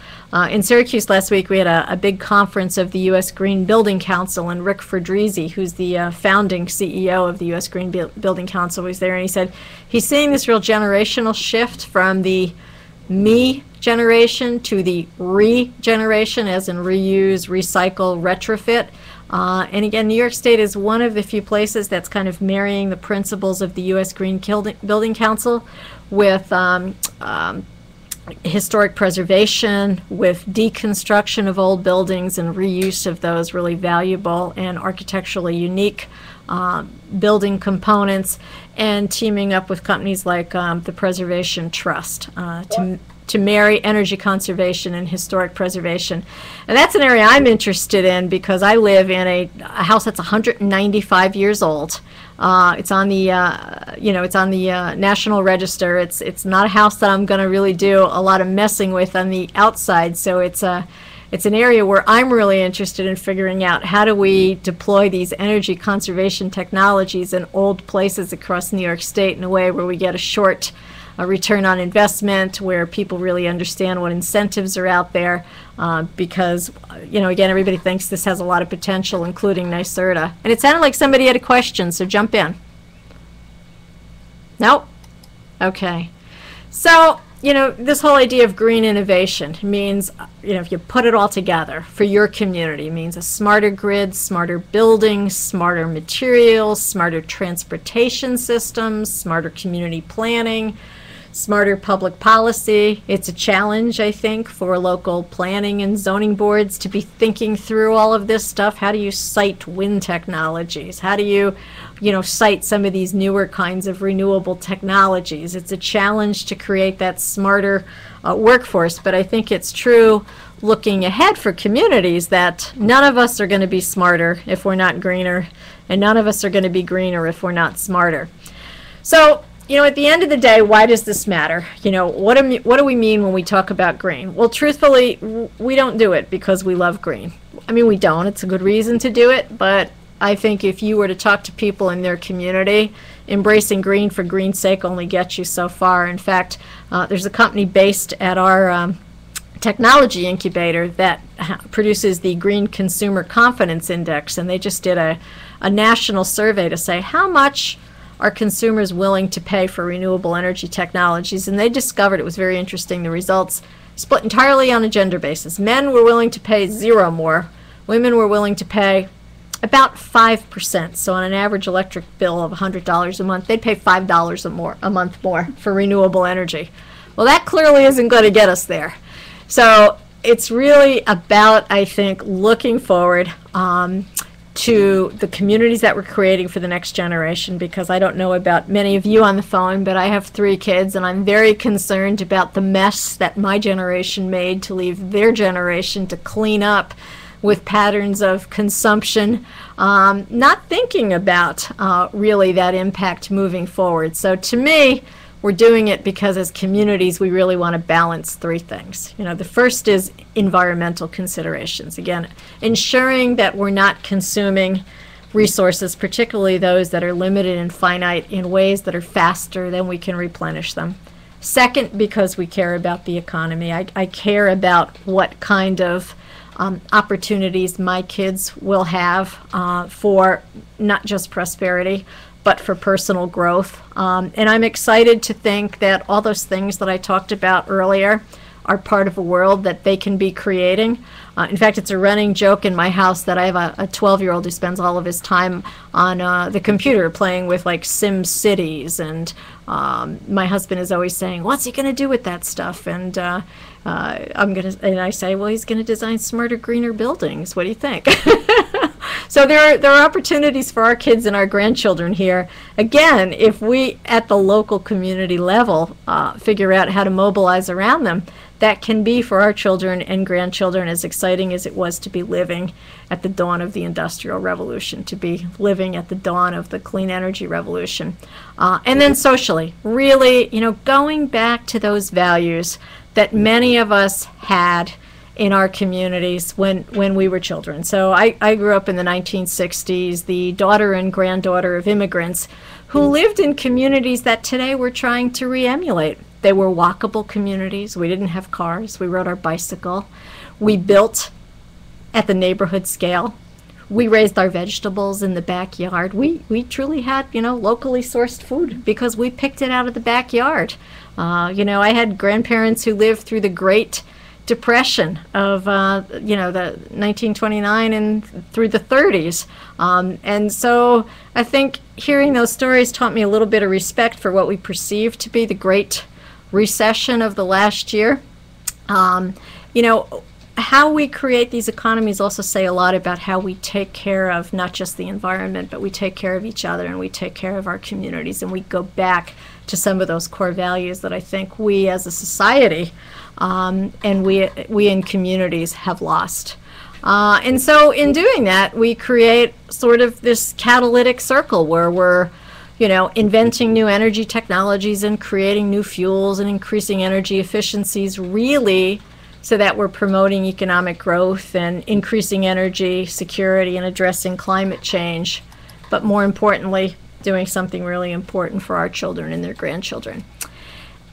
In Syracuse last week, we had a big conference of the U.S. Green Building Council, and Rick Fedrizzi, who's the founding CEO of the U.S. Green Building Council, was there, and he said he's seeing this real generational shift from the me generation to the re-generation, as in reuse, recycle, retrofit. And again, New York State is one of the few places that's kind of marrying the principles of the U.S. Green Building Council with historic preservation, with deconstruction of old buildings and reuse of those really valuable and architecturally unique building components, and teaming up with companies like the Preservation Trust to marry energy conservation and historic preservation. And that's an area I'm interested in because I live in a house that's 195 years old. It's on the National Register. It's not a house that I'm going to really do a lot of messing with on the outside. So it's an area where I'm really interested in figuring out how do we deploy these energy conservation technologies in old places across New York State in a way where we get a short return on investment, where people really understand what incentives are out there, because, again, everybody thinks this has a lot of potential, including NYSERDA. And it sounded like somebody had a question, so jump in. Nope? Okay. So, this whole idea of green innovation means, if you put it all together for your community, it means a smarter grid, smarter buildings, smarter materials, smarter transportation systems, smarter community planning, smarter public policy. It's a challenge, I think, for local planning and zoning boards to be thinking through all of this stuff. How do you cite wind technologies? How do you, cite some of these newer kinds of renewable technologies? It's a challenge to create that smarter workforce, but I think it's true looking ahead for communities that none of us are going to be smarter if we're not greener, and none of us are going to be greener if we're not smarter. So, at the end of the day, why does this matter? What do we mean when we talk about green? Well, truthfully, we don't do it because we love green. I mean, we don't. It's a good reason to do it, but I think if you were to talk to people in their community, embracing green for green's sake only gets you so far. In fact, there's a company based at our technology incubator that produces the Green Consumer Confidence Index, and they just did a national survey to say how much are consumers willing to pay for renewable energy technologies, and they discovered, it was very interesting, the results split entirely on a gender basis. Men were willing to pay zero more. Women were willing to pay about 5%. So on an average electric bill of $100 a month, they'd pay $5 a month more for renewable energy. Well, that clearly isn't going to get us there. So it's really about, I think, looking forward to the communities that we're creating for the next generation, because I don't know about many of you on the phone, but I have 3 kids, and I'm very concerned about the mess that my generation made to leave their generation to clean up with patterns of consumption, not thinking about really that impact moving forward. So to me, we're doing it because as communities we really want to balance 3 things. The first is environmental considerations. Again, ensuring that we're not consuming resources, particularly those that are limited and finite, in ways that are faster than we can replenish them. Second, because we care about the economy. I care about what kind of opportunities my kids will have for not just prosperity, but for personal growth. And I'm excited to think that all those things that I talked about earlier are part of a world that they can be creating. In fact, it's a running joke in my house that I have a 12-year-old who spends all of his time on the computer playing with like Sim Cities, and my husband is always saying, "What's he going to do with that stuff?" And I say, "Well, he's going to design smarter, greener buildings. What do you think?" So there are opportunities for our kids and our grandchildren here. Again, if we at the local community level figure out how to mobilize around them, that can be for our children and grandchildren as exciting as it was to be living at the dawn of the Industrial Revolution, to be living at the dawn of the clean energy revolution. And then socially, really, going back to those values that many of us had in our communities when we were children. So I grew up in the 1960s, the daughter and granddaughter of immigrants who lived in communities that today we're trying to re-emulate. They were walkable communities. We didn't have cars. We rode our bicycle. We built at the neighborhood scale. We raised our vegetables in the backyard. We truly had, locally sourced food because we picked it out of the backyard. I had grandparents who lived through the Great Depression of, the 1929 and through the 30s. And so I think hearing those stories taught me a little bit of respect for what we perceive to be the Great Recession of the last year. How we create these economies also say a lot about how we take care of not just the environment, but we take care of each other and we take care of our communities, and we go back to some of those core values that I think we as a society and we in communities have lost. And so in doing that, we create sort of this catalytic circle where we're inventing new energy technologies and creating new fuels and increasing energy efficiencies, really so that we're promoting economic growth and increasing energy security and addressing climate change, but more importantly, doing something really important for our children and their grandchildren.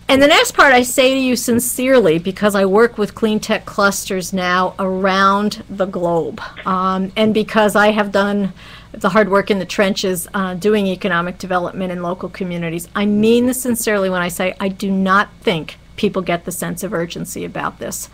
And the next part I say to you sincerely, because I work with clean tech clusters now around the globe, and because I have done the hard work in the trenches doing economic development in local communities, I mean this sincerely when I say I do not think people get the sense of urgency about this.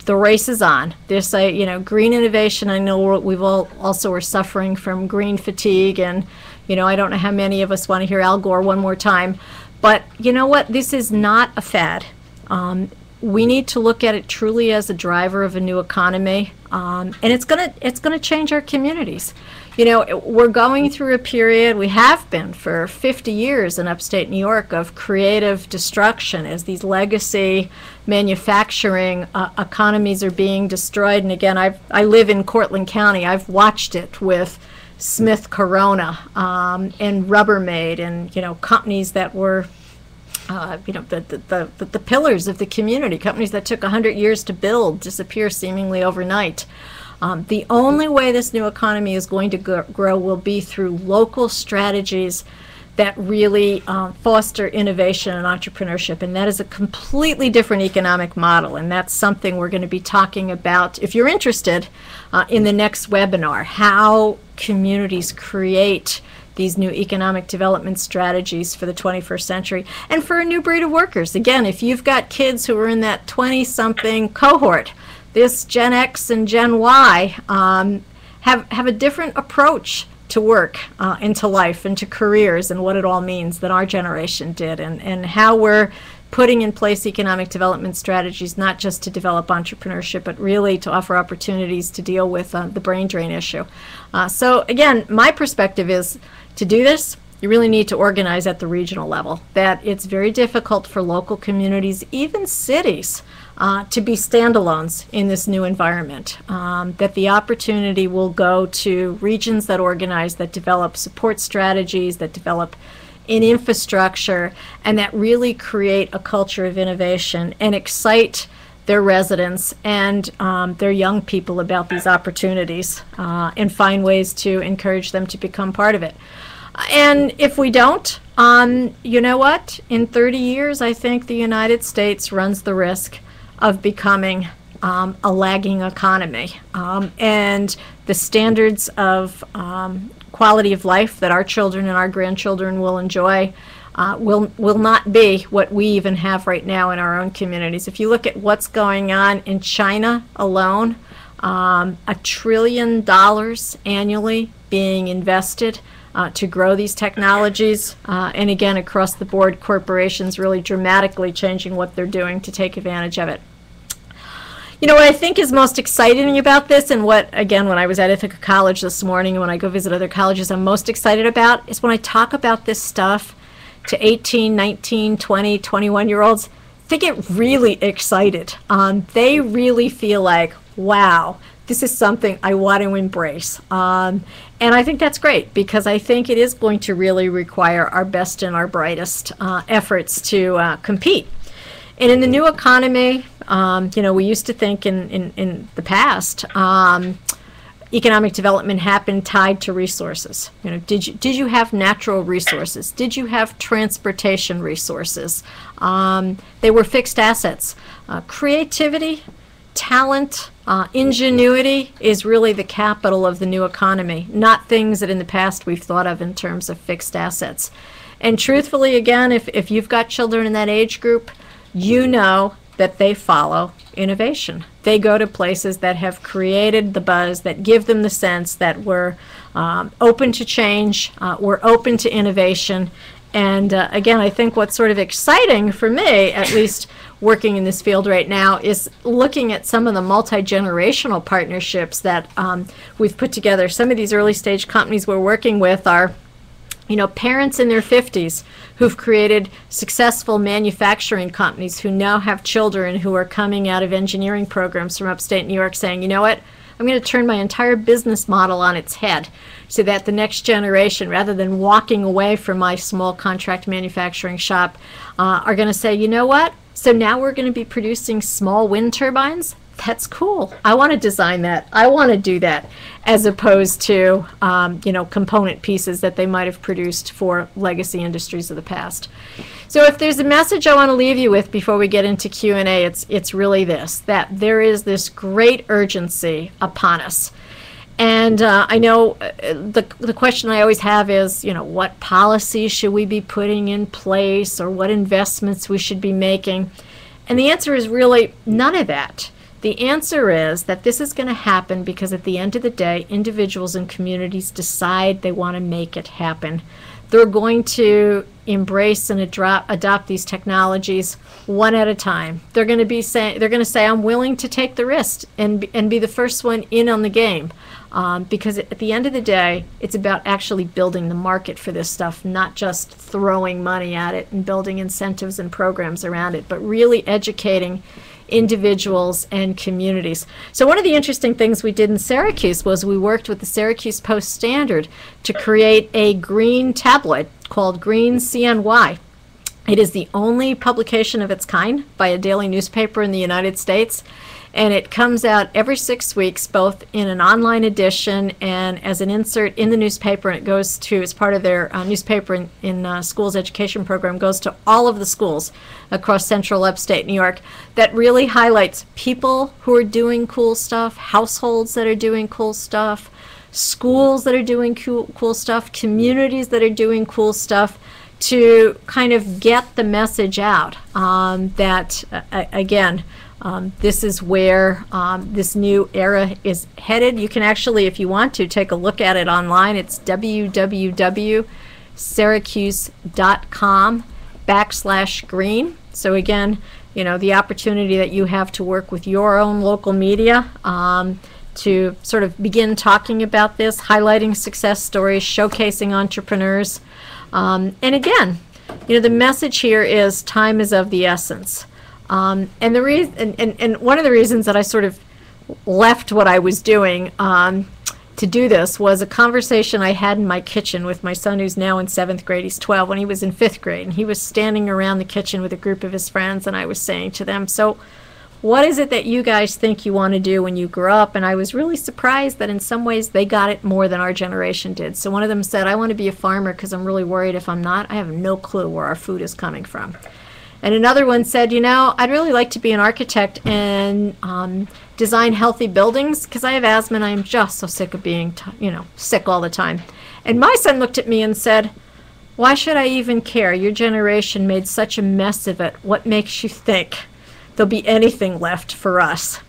The race is on. This, green innovation, I know we've all also are suffering from green fatigue, and, I don't know how many of us want to hear Al Gore one more time, but you know what? This is not a fad. We need to look at it truly as a driver of a new economy, and it's gonna change our communities. We're going through a period, we have been for 50 years in upstate New York, of creative destruction as these legacy manufacturing economies are being destroyed. And again, I live in Cortland County. I've watched it with Smith Corona and Rubbermaid and companies that were the pillars of the community, companies that took 100 years to build, disappear seemingly overnight. The only way this new economy is going to grow will be through local strategies that really foster innovation and entrepreneurship, and that is a completely different economic model, and that's something we're going to be talking about, if you're interested, in the next webinar, how communities create these new economic development strategies for the 21st century and for a new breed of workers. Again, if you've got kids who are in that 20-something cohort, this Gen X and Gen Y have a different approach to work and to life and to careers and what it all means than our generation did, and how we're putting in place economic development strategies, not just to develop entrepreneurship, but really to offer opportunities to deal with the brain drain issue. So again, my perspective is to do this, you really need to organize at the regional level, that it's very difficult for local communities, even cities, to be standalones in this new environment, that the opportunity will go to regions that organize, that develop support strategies, that develop in infrastructure, and that really create a culture of innovation and excite their residents and their young people about these opportunities, and find ways to encourage them to become part of it. And if we don't, you know what? In 30 years, I think the United States runs the risk of becoming a lagging economy. And the standards of quality of life that our children and our grandchildren will enjoy will not be what we even have right now in our own communities. If you look at what's going on in China alone, $1 trillion annually being invested to grow these technologies, and again, across the board, corporations really dramatically changing what they're doing to take advantage of it. You know, what I think is most exciting about this, and what, again, when I was at Ithaca College this morning and when I go visit other colleges, I'm most excited about, is when I talk about this stuff to 18, 19, 20, 21-year-olds, they get really excited. They really feel like, wow, this is something I want to embrace. And I think that's great, because I think it is going to really require our best and our brightest efforts to compete. And in the new economy, you know, we used to think in the past, economic development happened tied to resources. You know, did you have natural resources? Did you have transportation resources? They were fixed assets. Creativity, talent, ingenuity is really the capital of the new economy, not things that in the past we've thought of in terms of fixed assets. And truthfully, again, if you've got children in that age group, you know that they follow innovation. They go to places that have created the buzz, that give them the sense that we're open to change, we're open to innovation. And again, I think what's sort of exciting for me, at least working in this field right now, is looking at some of the multi-generational partnerships that we've put together. Some of these early stage companies we're working with are, you know, parents in their 50s who've created successful manufacturing companies who now have children who are coming out of engineering programs from upstate New York saying, you know what, I'm going to turn my entire business model on its head so that the next generation, rather than walking away from my small contract manufacturing shop, are going to say, you know what, so now we're going to be producing small wind turbines? That's cool. I want to design that. I want to do that, as opposed to you know, component pieces that they might have produced for legacy industries of the past. So if there's a message I want to leave you with before we get into Q&A, it's really this, that there is this great urgency upon us. And I know the question I always have is, you know, what policies should we be putting in place, or what investments we should be making? And the answer is really none of that. The answer is that this is going to happen because at the end of the day, individuals and communities decide they want to make it happen. They're going to embrace and adopt these technologies one at a time. They're going to say, I'm willing to take the risk and be the first one in on the game. Because at the end of the day, it's about actually building the market for this stuff, not just throwing money at it and building incentives and programs around it, but really educating individuals and communities. So one of the interesting things we did in Syracuse was we worked with the Syracuse Post-Standard to create a green tabloid called Green CNY. It is the only publication of its kind by a daily newspaper in the United States, and it comes out every 6 weeks, both in an online edition and as an insert in the newspaper, and it goes to, as part of their newspaper in schools education program, goes to all of the schools across central upstate New York. That really highlights people who are doing cool stuff, households that are doing cool stuff, schools that are doing cool stuff, communities that are doing cool stuff, to kind of get the message out that, again, this is where this new era is headed. You can actually, if you want to, take a look at it online. It's www.syracuse.com/green. So again, you know, the opportunity that you have to work with your own local media to sort of begin talking about this, highlighting success stories, showcasing entrepreneurs. And again, you know, the message here is time is of the essence. And the reason, and one of the reasons that I sort of left what I was doing to do this was a conversation I had in my kitchen with my son, who's now in 7th grade. He's 12, when he was in 5th grade, and he was standing around the kitchen with a group of his friends, and I was saying to them, so what is it that you guys think you want to do when you grow up? And I was really surprised that in some ways they got it more than our generation did. So one of them said, I want to be a farmer because I'm really worried if I'm not, I have no clue where our food is coming from. And another one said, you know, I'd really like to be an architect and design healthy buildings because I have asthma and I'm just so sick of being, sick all the time. And my son looked at me and said, why should I even care? Your generation made such a mess of it. What makes you think there'll be anything left for us?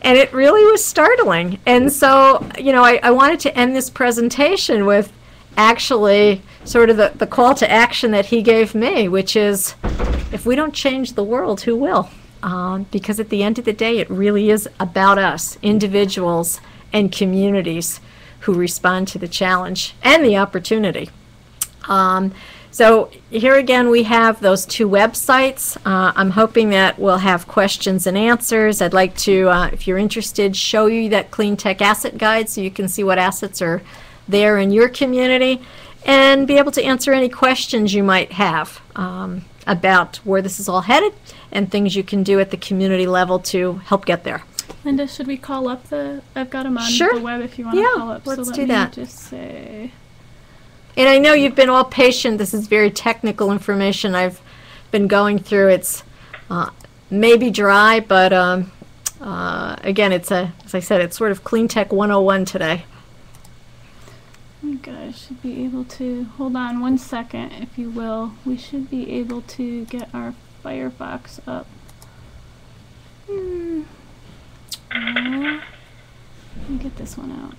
And it really was startling. And so, I wanted to end this presentation with actually sort of the call to action that he gave me, which is, if we don't change the world, who will? Because at the end of the day, it really is about us, individuals and communities who respond to the challenge and the opportunity. So here again, we have those 2 websites. I'm hoping that we'll have questions and answers. I'd like to, if you're interested, show you that Clean Tech Asset Guide so you can see what assets are there in your community and be able to answer any questions you might have about where this is all headed and things you can do at the community level to help get there. Linda, should we call up I've got them on Sure. the web if you want to call up. Let's so do let that. me just say. And I know you've been all patient. This is very technical information I've been going through. It's maybe dry, but again, as I said, it's sort of Clean Tech 101 today. You guys should be able to, hold on 1 second, if you will. We should be able to get our Firefox up. Let me get this one out.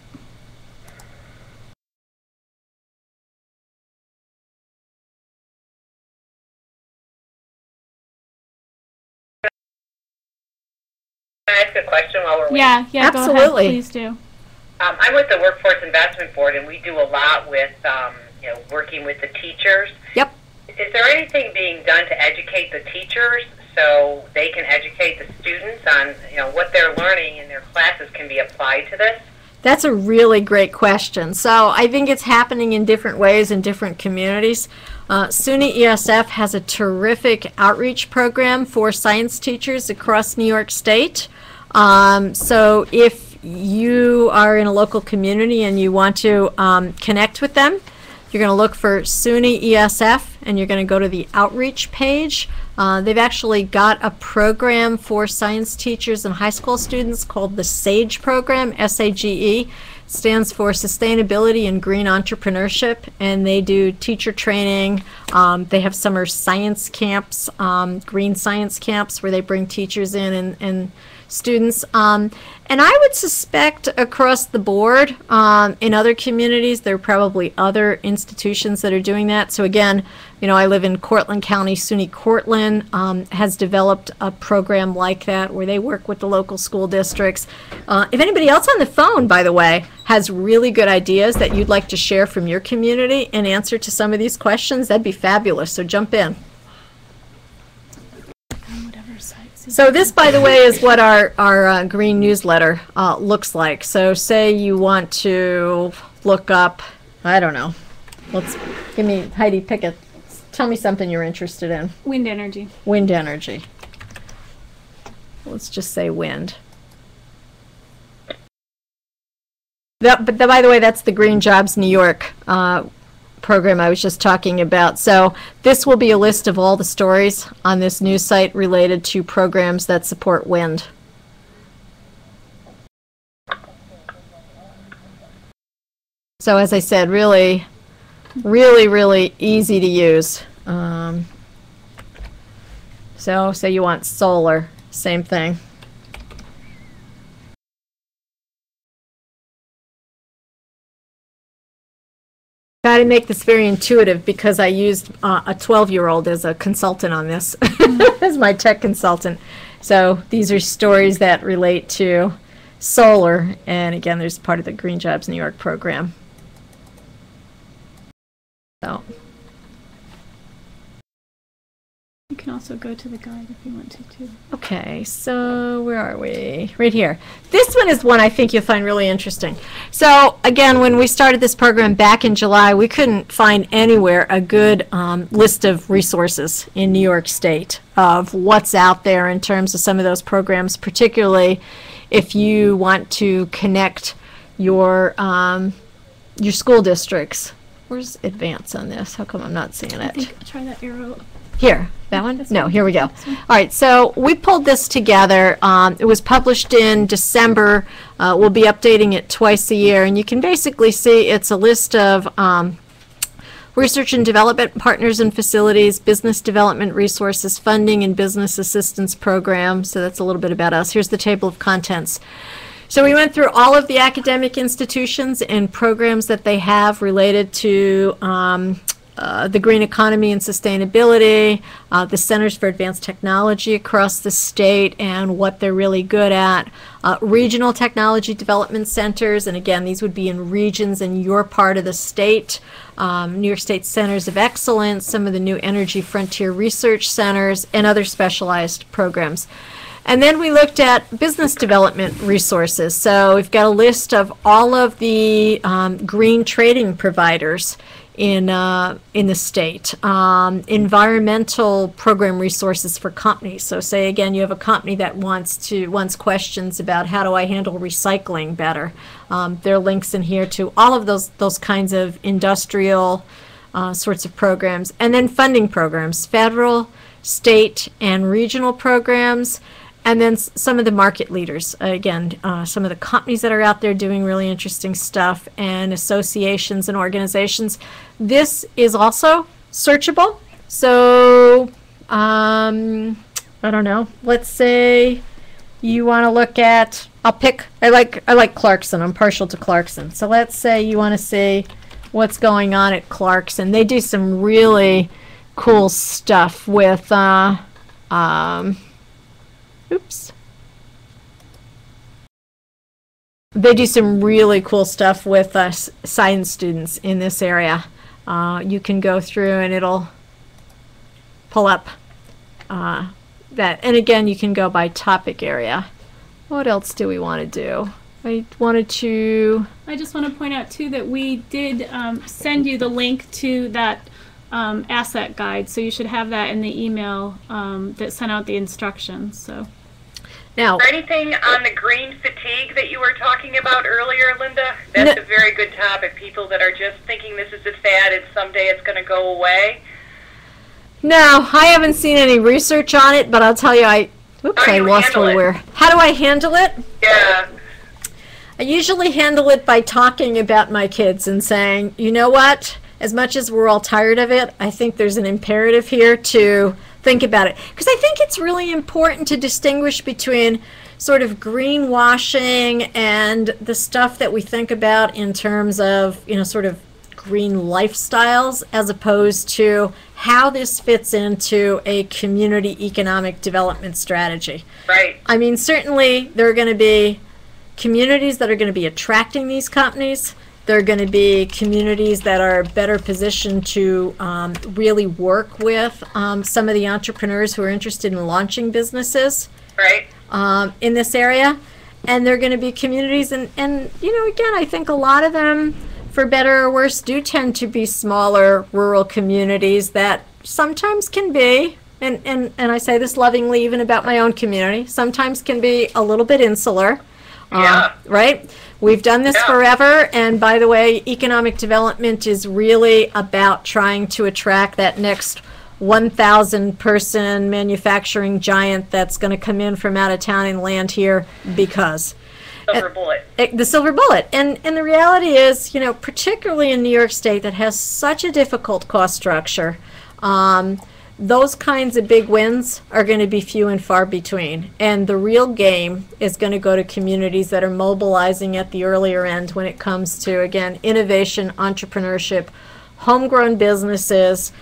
Can I ask a question while we're waiting? Yeah, Absolutely. Go ahead, please do. I'm with the Workforce Investment Board, and we do a lot with, working with the teachers. Yep. Is there anything being done to educate the teachers so they can educate the students on, what they're learning in their classes can be applied to this? That's a really great question. So I think it's happening in different ways in different communities. SUNY ESF has a terrific outreach program for science teachers across New York State. So if you are in a local community and you want to connect with them, you're going to look for SUNY ESF and you're going to go to the outreach page. They've actually got a program for science teachers and high school students called the SAGE program, SAGE. Stands for Sustainability and Green Entrepreneurship, and they do teacher training. They have summer science camps, green science camps, where they bring teachers in and students. And I would suspect across the board in other communities, there are probably other institutions that are doing that. So again, I live in Cortland County. SUNY Cortland has developed a program like that where they work with the local school districts. If anybody else on the phone, by the way, has really good ideas that you'd like to share from your community in answer to some of these questions, that'd be fabulous. So jump in. So this, by the way, is what our green newsletter looks like. So say you want to look up, I don't know, Heidi, pick it. Tell me something you're interested in. Wind energy. Wind energy. Let's just say wind. But by the way, that's the Green Jobs New York program I was just talking about. So this will be a list of all the stories on this news site related to programs that support wind. So as I said, really, really, really easy to use. So say you want solar, same thing. Got to make this very intuitive because I used a 12-year-old as a consultant on this, as my tech consultant. So these are stories that relate to solar, and again, there's part of the Green Jobs New York program. So you can also go to the guide if you want to too. Okay, so where are we? Right here. This one is one I think you'll find really interesting. So again, when we started this program back in July, we couldn't find anywhere a good list of resources in New York State of what's out there in terms of some of those programs, particularly if you want to connect your school districts. Where's advance on this? How come I'm not seeing it? I think try that arrow. Here. That one? No, here we go. All right, so we pulled this together. It was published in December. We'll be updating it twice a year, and you can basically see it's a list of research and development partners and facilities, business development resources, funding, and business assistance programs. So that's a little bit about us. Here's the table of contents. So we went through all of the academic institutions and programs that they have related to the green economy and sustainability, the Centers for Advanced Technology across the state and what they're really good at, regional technology development centers, and again, these would be in regions in your part of the state, New York State Centers of Excellence, some of the new energy frontier research centers, and other specialized programs. And then we looked at business development resources. So we've got a list of all of the green trading providers in the state, environmental program resources for companies. So say again, you have a company that wants questions about how do I handle recycling better. There are links in here to all of those kinds of industrial sorts of programs, and then funding programs, federal, state, and regional programs. And then some of the market leaders, again, some of the companies that are out there doing really interesting stuff, and associations and organizations. This is also searchable. So, I don't know, let's say you want to look at, I like Clarkson. I'm partial to Clarkson. So let's say you want to see what's going on at Clarkson. They do some really cool stuff with, oops. They do some really cool stuff with science students in this area. You can go through and it'll pull up that. And again, you can go by topic area. What else do we want to do? I just want to point out too that we did send you the link to that asset guide, so you should have that in the email that sent out the instructions. So. Now, is there anything on the green fatigue that you were talking about earlier, Linda? That's a very good topic. People that are just thinking this is a fad and someday it's going to go away. No, I haven't seen any research on it, but I'll tell you, I lost where. How do I handle it? Yeah. I usually handle it by talking about my kids and saying, you know what? As much as we're all tired of it, I think there's an imperative here to think about it. Because I think it's really important to distinguish between sort of greenwashing and the stuff that we think about in terms of, sort of green lifestyles, as opposed to how this fits into a community economic development strategy. Right. I mean, certainly there are going to be communities that are going to be attracting these companies. There are going to be communities that are better positioned to really work with some of the entrepreneurs who are interested in launching businesses in this area. And there are going to be communities, and again, I think a lot of them, for better or worse, do tend to be smaller rural communities that sometimes can be, and I say this lovingly even about my own community, sometimes can be a little bit insular. Right? We've done this forever, and by the way, economic development is really about trying to attract that next 1,000 person manufacturing giant that's going to come in from out of town and land here because. Silver bullet. The silver bullet. And the reality is, particularly in New York State that has such a difficult cost structure, those kinds of big wins are going to be few and far between. And the real game is going to go to communities that are mobilizing at the earlier end when it comes to, again, innovation, entrepreneurship, homegrown businesses,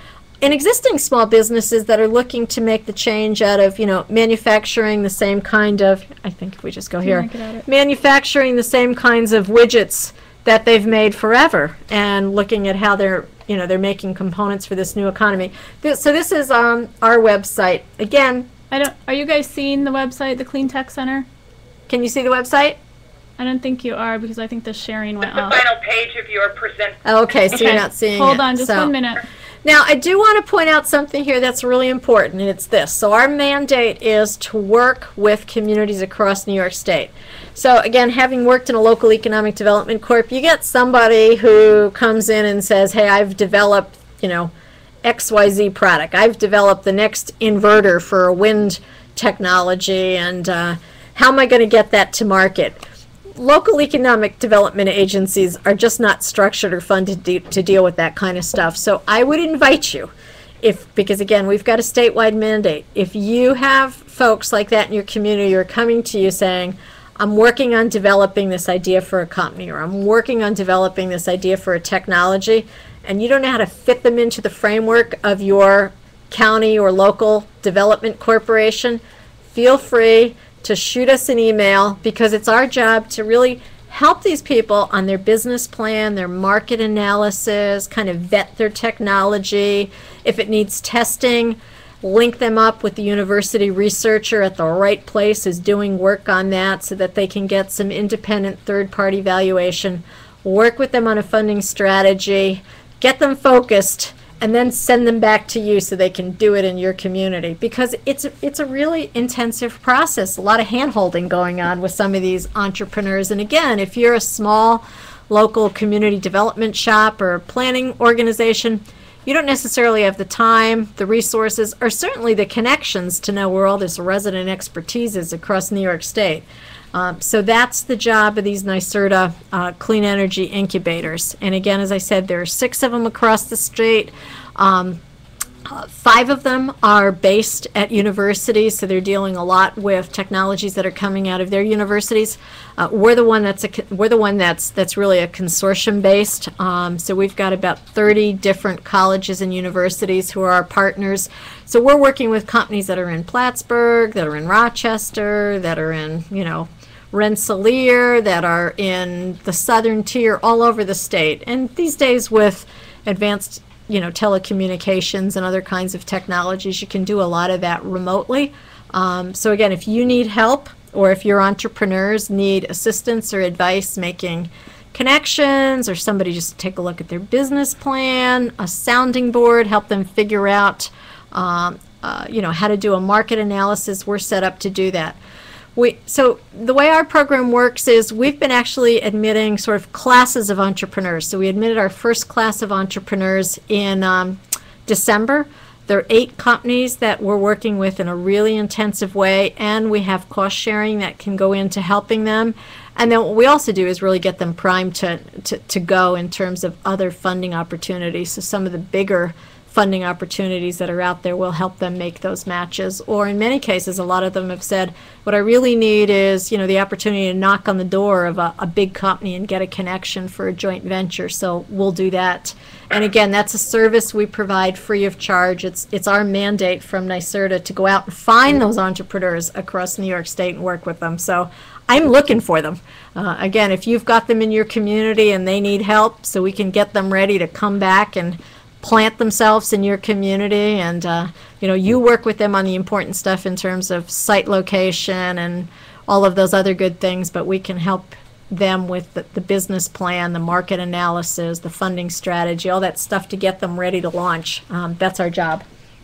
and existing small businesses that are looking to make the change out of, manufacturing the same kind of, I think if we just go here, manufacturing the same kinds of widgets that they've made forever, and looking at how they're making components for this new economy. So this is our website. Again, are you guys seeing the website, the Clean Tech Center? Can you see the website? I don't think you are, because I think the sharing went off. The final page of your present. Okay, so you're not seeing it. Hold on, just 1 minute. Now, I do want to point out something here that's really important, and it's this. So our mandate is to work with communities across New York State. So again, having worked in a local economic development corp, you get somebody who comes in and says, hey, I've developed, XYZ product. I've developed the next inverter for a wind technology, and how am I going to get that to market? Local economic development agencies are just not structured or funded to deal with that kind of stuff. So I would invite you, because again, we've got a statewide mandate. If you have folks like that in your community who are coming to you saying, I'm working on developing this idea for a company, or I'm working on developing this idea for a technology, and you don't know how to fit them into the framework of your county or local development corporation, feel free to shoot us an email, because it's our job to really help these people on their business plan, their market analysis, kind of vet their technology. If it needs testing, link them up with the university researcher at the right place who's doing work on that so that they can get some independent third-party valuation, work with them on a funding strategy, get them focused, and then send them back to you so they can do it in your community, because it's a really intensive process, a lot of hand-holding going on with some of these entrepreneurs. And again, if you're a small local community development shop or planning organization, you don't necessarily have the time, the resources, or certainly the connections to know where all this resident expertise is across New York State. So that's the job of these NYSERDA clean energy incubators. And again, as I said, there are 6 of them across the state. 5 of them are based at universities, so they're dealing a lot with technologies that are coming out of their universities. We're the one that's really a consortium based. So we've got about 30 different colleges and universities who are our partners. So we're working with companies that are in Plattsburgh, that are in Rochester, that are in, Rensselaer, that are in the southern tier, all over the state. And these days with advanced telecommunications and other kinds of technologies, you can do a lot of that remotely. So again, if you need help, or if your entrepreneurs need assistance or advice making connections, or somebody just take a look at their business plan, a sounding board, help them figure out how to do a market analysis, we're set up to do that. So the way our program works is we've been actually admitting sort of classes of entrepreneurs. So we admitted our first class of entrepreneurs in December. There are 8 companies that we're working with in a really intensive way, and we have cost sharing that can go into helping them. And then what we also do is really get them primed to go in terms of other funding opportunities. So some of the bigger funding opportunities that are out there will help them make those matches. Or in many cases, a lot of them have said, what I really need is, the opportunity to knock on the door of a big company and get a connection for a joint venture. So we'll do that. And again, that's a service we provide free of charge. It's our mandate from NYSERDA to go out and find those entrepreneurs across New York State and work with them. So I'm looking for them. Again, if you've got them in your community and they need help, so we can get them ready to come back and plant themselves in your community, and you work with them on the important stuff in terms of site location and all of those other good things, but we can help them with the business plan, the market analysis, the funding strategy, all that stuff to get them ready to launch. That's our job.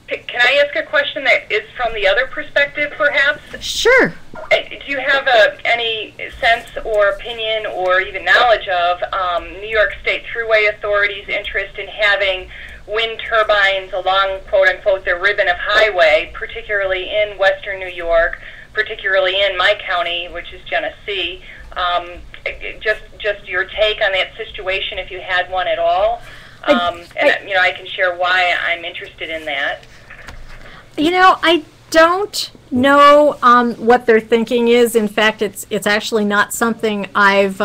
Can I ask a question that is from the other perspective, perhaps? Sure. Do you have any sense or opinion or even knowledge of New York State Thruway Authority's interest in having wind turbines along, quote-unquote, their ribbon of highway, particularly in western New York, particularly in my county, which is Genesee? Just your take on that situation, if you had one at all. I can share why I'm interested in that. I don't know what their thinking is. In fact, it's actually not something I've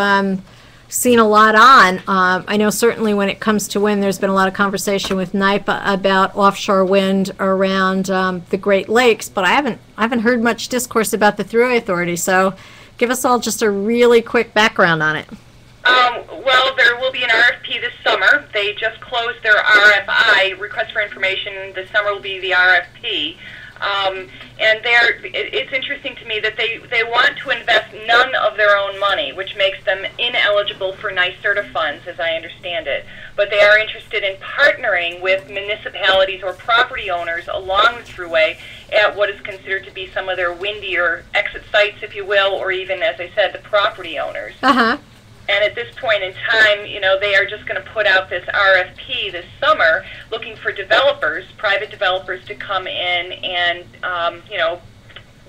seen a lot on. I know certainly when it comes to wind, there's been a lot of conversation with NYPA about offshore wind around the Great Lakes, but I haven't heard much discourse about the Thruway Authority. So give us all just a really quick background on it. Well, there will be an RFP this summer. They just closed their RFI, request for information. This summer will be the RFP. And it's interesting to me that they want to invest none of their own money, which makes them ineligible for NYSERDA funds, as I understand it. But they are interested in partnering with municipalities or property owners along the Thruway at what is considered to be some of their windier exit sites, if you will, or even, as I said, the property owners. Uh-huh. And at this point in time, they are just going to put out this RFP this summer looking for developers, private developers, to come in and,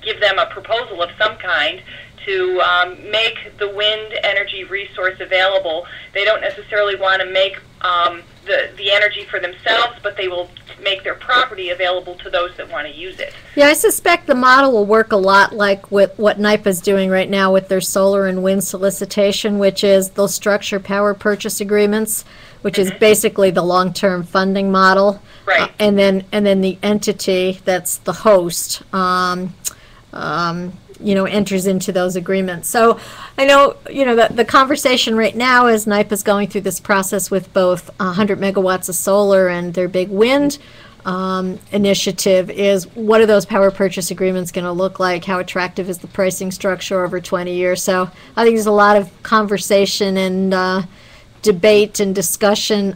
give them a proposal of some kind to make the wind energy resource available. They don't necessarily want to make the energy for themselves, but they will make their property available to those that want to use it. Yeah, I suspect the model will work a lot like with what NYPA's doing right now with their solar and wind solicitation, which is they'll structure power purchase agreements, which is basically the long-term funding model. Right. And then the entity that's the host enters into those agreements. So I know, the conversation right now as NYPA is going through this process with both 100 megawatts of solar and their big wind initiative is, what are those power purchase agreements going to look like? How attractive is the pricing structure over 20 years? So I think there's a lot of conversation and debate and discussion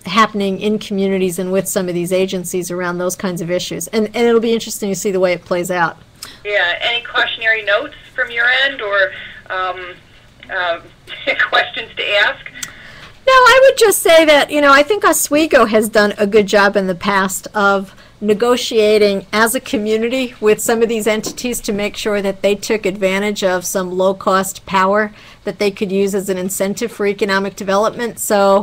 happening in communities and with some of these agencies around those kinds of issues. And it'll be interesting to see the way it plays out. Yeah, any cautionary notes from your end or questions to ask? No, I would just say that, I think Oswego has done a good job in the past of negotiating as a community with some of these entities to make sure that they took advantage of some low-cost power that they could use as an incentive for economic development. So,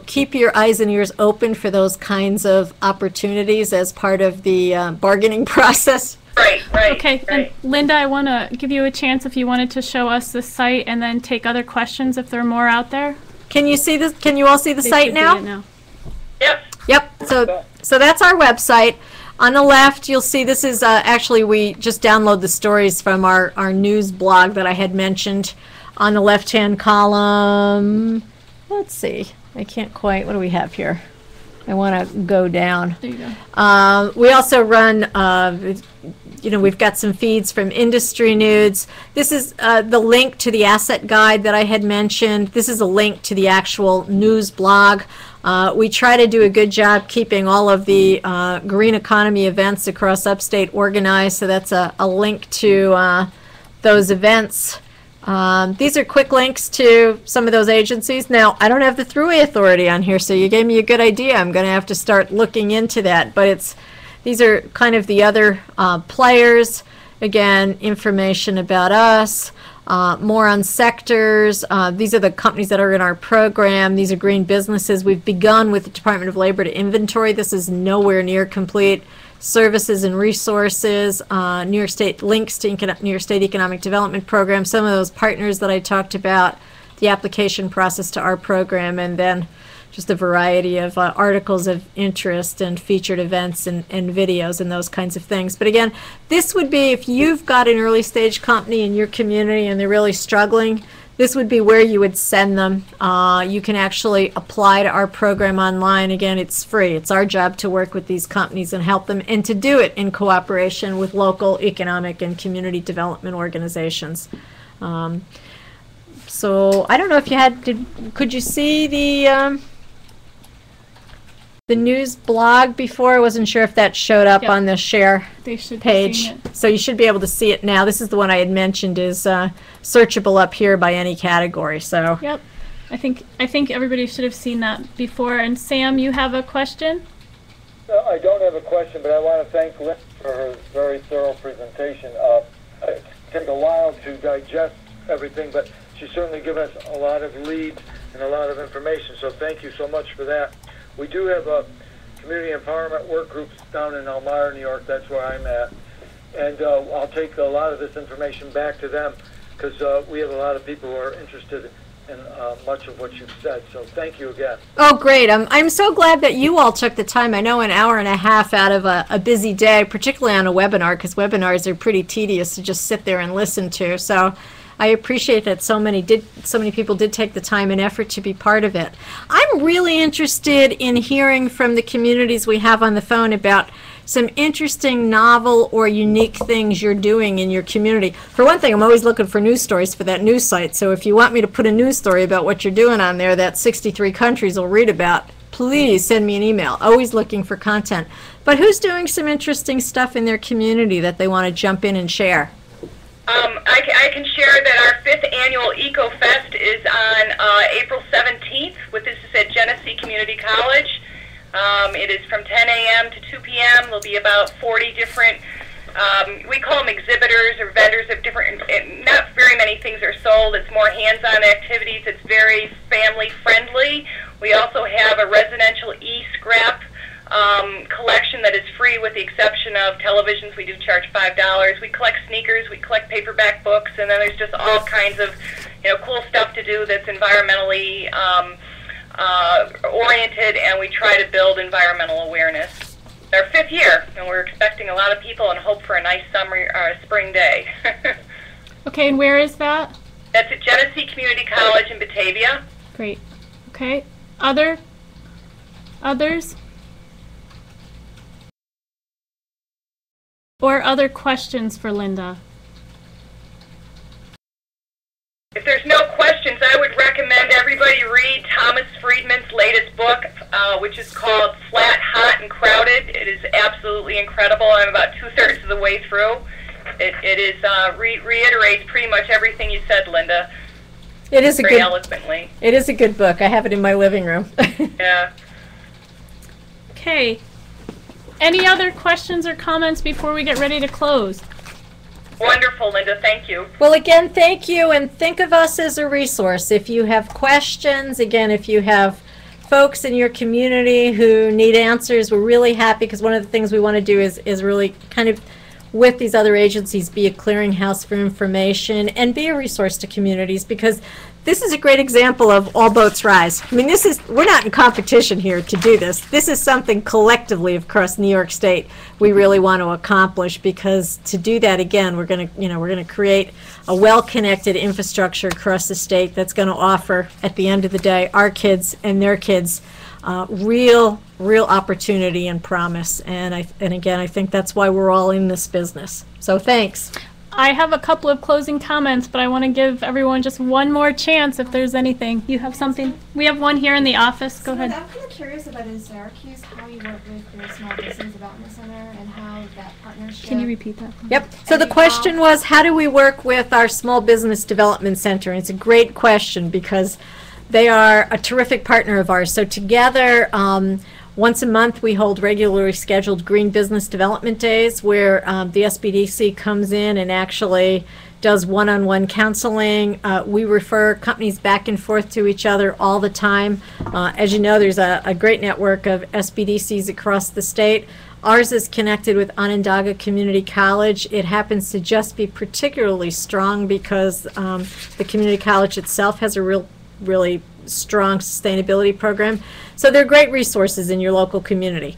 keep your eyes and ears open for those kinds of opportunities as part of the bargaining process. Right. Okay, and Linda, I want to give you a chance if you wanted to show us the site and then take other questions if there are more out there. Can you see this? Can you all see the site now? Yep. So that's our website. On the left, you'll see this is actually, we just download the stories from our news blog that I had mentioned. On the left-hand column, let's see, I can't quite, what do we have here? I want to go down. There you go. We also run, we've got some feeds from Industry News. This is the link to the asset guide that I had mentioned. This is a link to the actual news blog. We try to do a good job keeping all of the green economy events across upstate organized, so that's a link to those events. These are quick links to some of those agencies. Now, I don't have the Thruway Authority on here, so you gave me a good idea. I'm going to have to start looking into that. But these are kind of the other players. Again, information about us, more on sectors. These are the companies that are in our program. These are green businesses. We've begun with the Department of Labor to inventory. This is nowhere near complete. Services and resources, New York State links to New York State Economic Development Program, some of those partners that I talked about, the application process to our program, and then just a variety of articles of interest and featured events and videos and those kinds of things. But again, this would be if you've got an early stage company in your community and they're really struggling, this would be where you would send them. You can actually apply to our program online. Again, it's free. It's our job to work with these companies and help them, and to do it in cooperation with local economic and community development organizations. So I don't know if you could you see the news blog before? I wasn't sure if that showed up on the share page. So you should be able to see it now. This is the one I had mentioned is searchable up here by any category. So yep, I think everybody should have seen that before. And Sam, you have a question? No, I don't have a question, but I want to thank Lynn for her very thorough presentation. It took a while to digest everything, but she certainly given us a lot of leads and a lot of information. So thank you so much for that. We do have a community empowerment work groups down in Elmira, New York. That's where I'm at. And I'll take a lot of this information back to them because we have a lot of people who are interested in much of what you've said. So thank you again. Oh, great. I'm so glad that you all took the time. I know an hour and a half out of a busy day, particularly on a webinar, because webinars are pretty tedious to just sit there and listen to. So I appreciate that so many people did take the time and effort to be part of it. I'm really interested in hearing from the communities we have on the phone about some interesting, novel, or unique things you're doing in your community. For one thing, I'm always looking for news stories for that news site. So if you want me to put a news story about what you're doing on there that 63 countries will read about, please send me an email. Always looking for content. But who's doing some interesting stuff in their community that they want to jump in and share? I can share that our 5th annual Eco Fest is be about 40 different, we call them exhibitors or vendors of different, not very many things are sold. It's more hands-on activities. It's very family-friendly. We also have a residential e-scrap collection that is free with the exception of televisions. We do charge $5. We collect sneakers, we collect paperback books, and then there's just all kinds of cool stuff to do that's environmentally oriented, and we try to build environmental awareness. Our 5th year, and we're expecting a lot of people and hope for a nice spring day. Okay, and where is that? That's at Genesee Community College in Batavia. Great. Okay. Others? Or other questions for Linda? If there's no questions, I would recommend everybody read Thomas Friedman's latest book, which is called Flat, Hot, and Crowded. It is absolutely incredible. I'm about 2/3 of the way through. It reiterates pretty much everything you said, Linda. It is very eloquently. It is a good book. I have it in my living room. Yeah. Okay. Any other questions or comments before we get ready to close? Wonderful, Linda. Thank you. Well, again, thank you, and think of us as a resource. If you have questions, again, if you have folks in your community who need answers, we're really happy, because one of the things we want to do is really kind of, with these other agencies, be a clearinghouse for information and be a resource to communities, because this is a great example of all boats rise. I mean, we're not in competition here to do this. This is something collectively across New York State we really want to accomplish, because to do that, again, we're going to create a well-connected infrastructure across the state that's going to offer, at the end of the day, our kids and their kids real opportunity and promise. And again, I think that's why we're all in this business. So thanks. I have a couple of closing comments, but I want to give everyone just one more chance if there's anything. You have something? We have one here in the office. Go ahead. I'm kind of curious about in Syracuse how you work with your Small Business Development Center and how that partnership. Can you repeat that? Yep. So the question was, how do we work with our Small Business Development Center? And it's a great question, because they are a terrific partner of ours. So together, once a month, we hold regularly scheduled Green Business Development Days, where the SBDC comes in and actually does one-on-one counseling. We refer companies back and forth to each other all the time. As you know, there's a great network of SBDCs across the state. Ours is connected with Onondaga Community College. It happens to just be particularly strong because the community college itself has a really strong sustainability program. So they're great resources in your local community.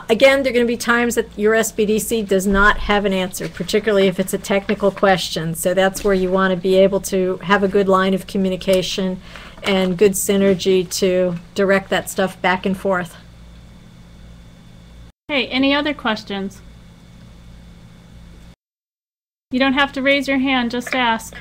Again, there are going to be times that your SBDC does not have an answer, particularly if it's a technical question. So that's where you want to be able to have a good line of communication and good synergy to direct that stuff back and forth. Hey, any other questions? You don't have to raise your hand, just ask.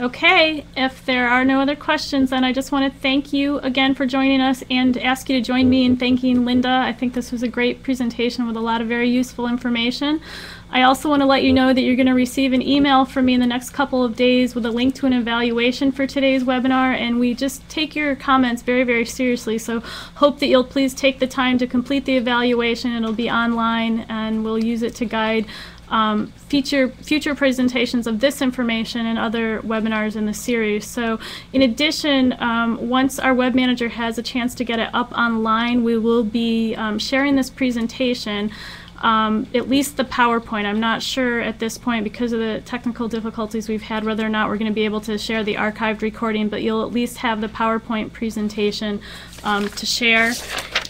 Okay, if there are no other questions, then I just want to thank you again for joining us and ask you to join me in thanking Linda. I think this was a great presentation with a lot of very useful information. I also want to let you know that you're going to receive an email from me in the next couple of days with a link to an evaluation for today's webinar, and we just take your comments very, very seriously. So hope that you'll please take the time to complete the evaluation. It'll be online, and we'll use it to guide future presentations of this information and other webinars in the series. So in addition, once our web manager has a chance to get it up online, we will be sharing this presentation, at least the PowerPoint. I'm not sure at this point, because of the technical difficulties we've had, whether or not we're going to be able to share the archived recording, but you'll at least have the PowerPoint presentation to share.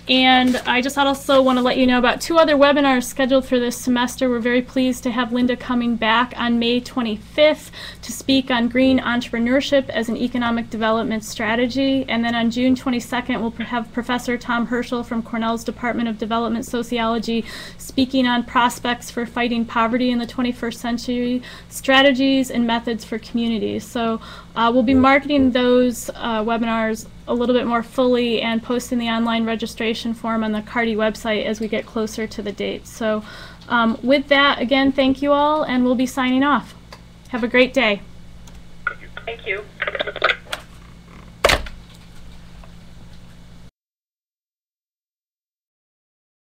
And I just also want to let you know about 2 other webinars scheduled for this semester. We're very pleased to have Linda coming back on May 25th to speak on green entrepreneurship as an economic development strategy. And then on June 22nd, we'll have Professor Tom Herschel from Cornell's Department of Development Sociology speaking on prospects for fighting poverty in the 21st century, strategies and methods for communities. So we'll be marketing those webinars a little bit more fully and posting the online registration form on the CARDI website as we get closer to the date. So with that, again, thank you all, and we'll be signing off. Have a great day. Thank you.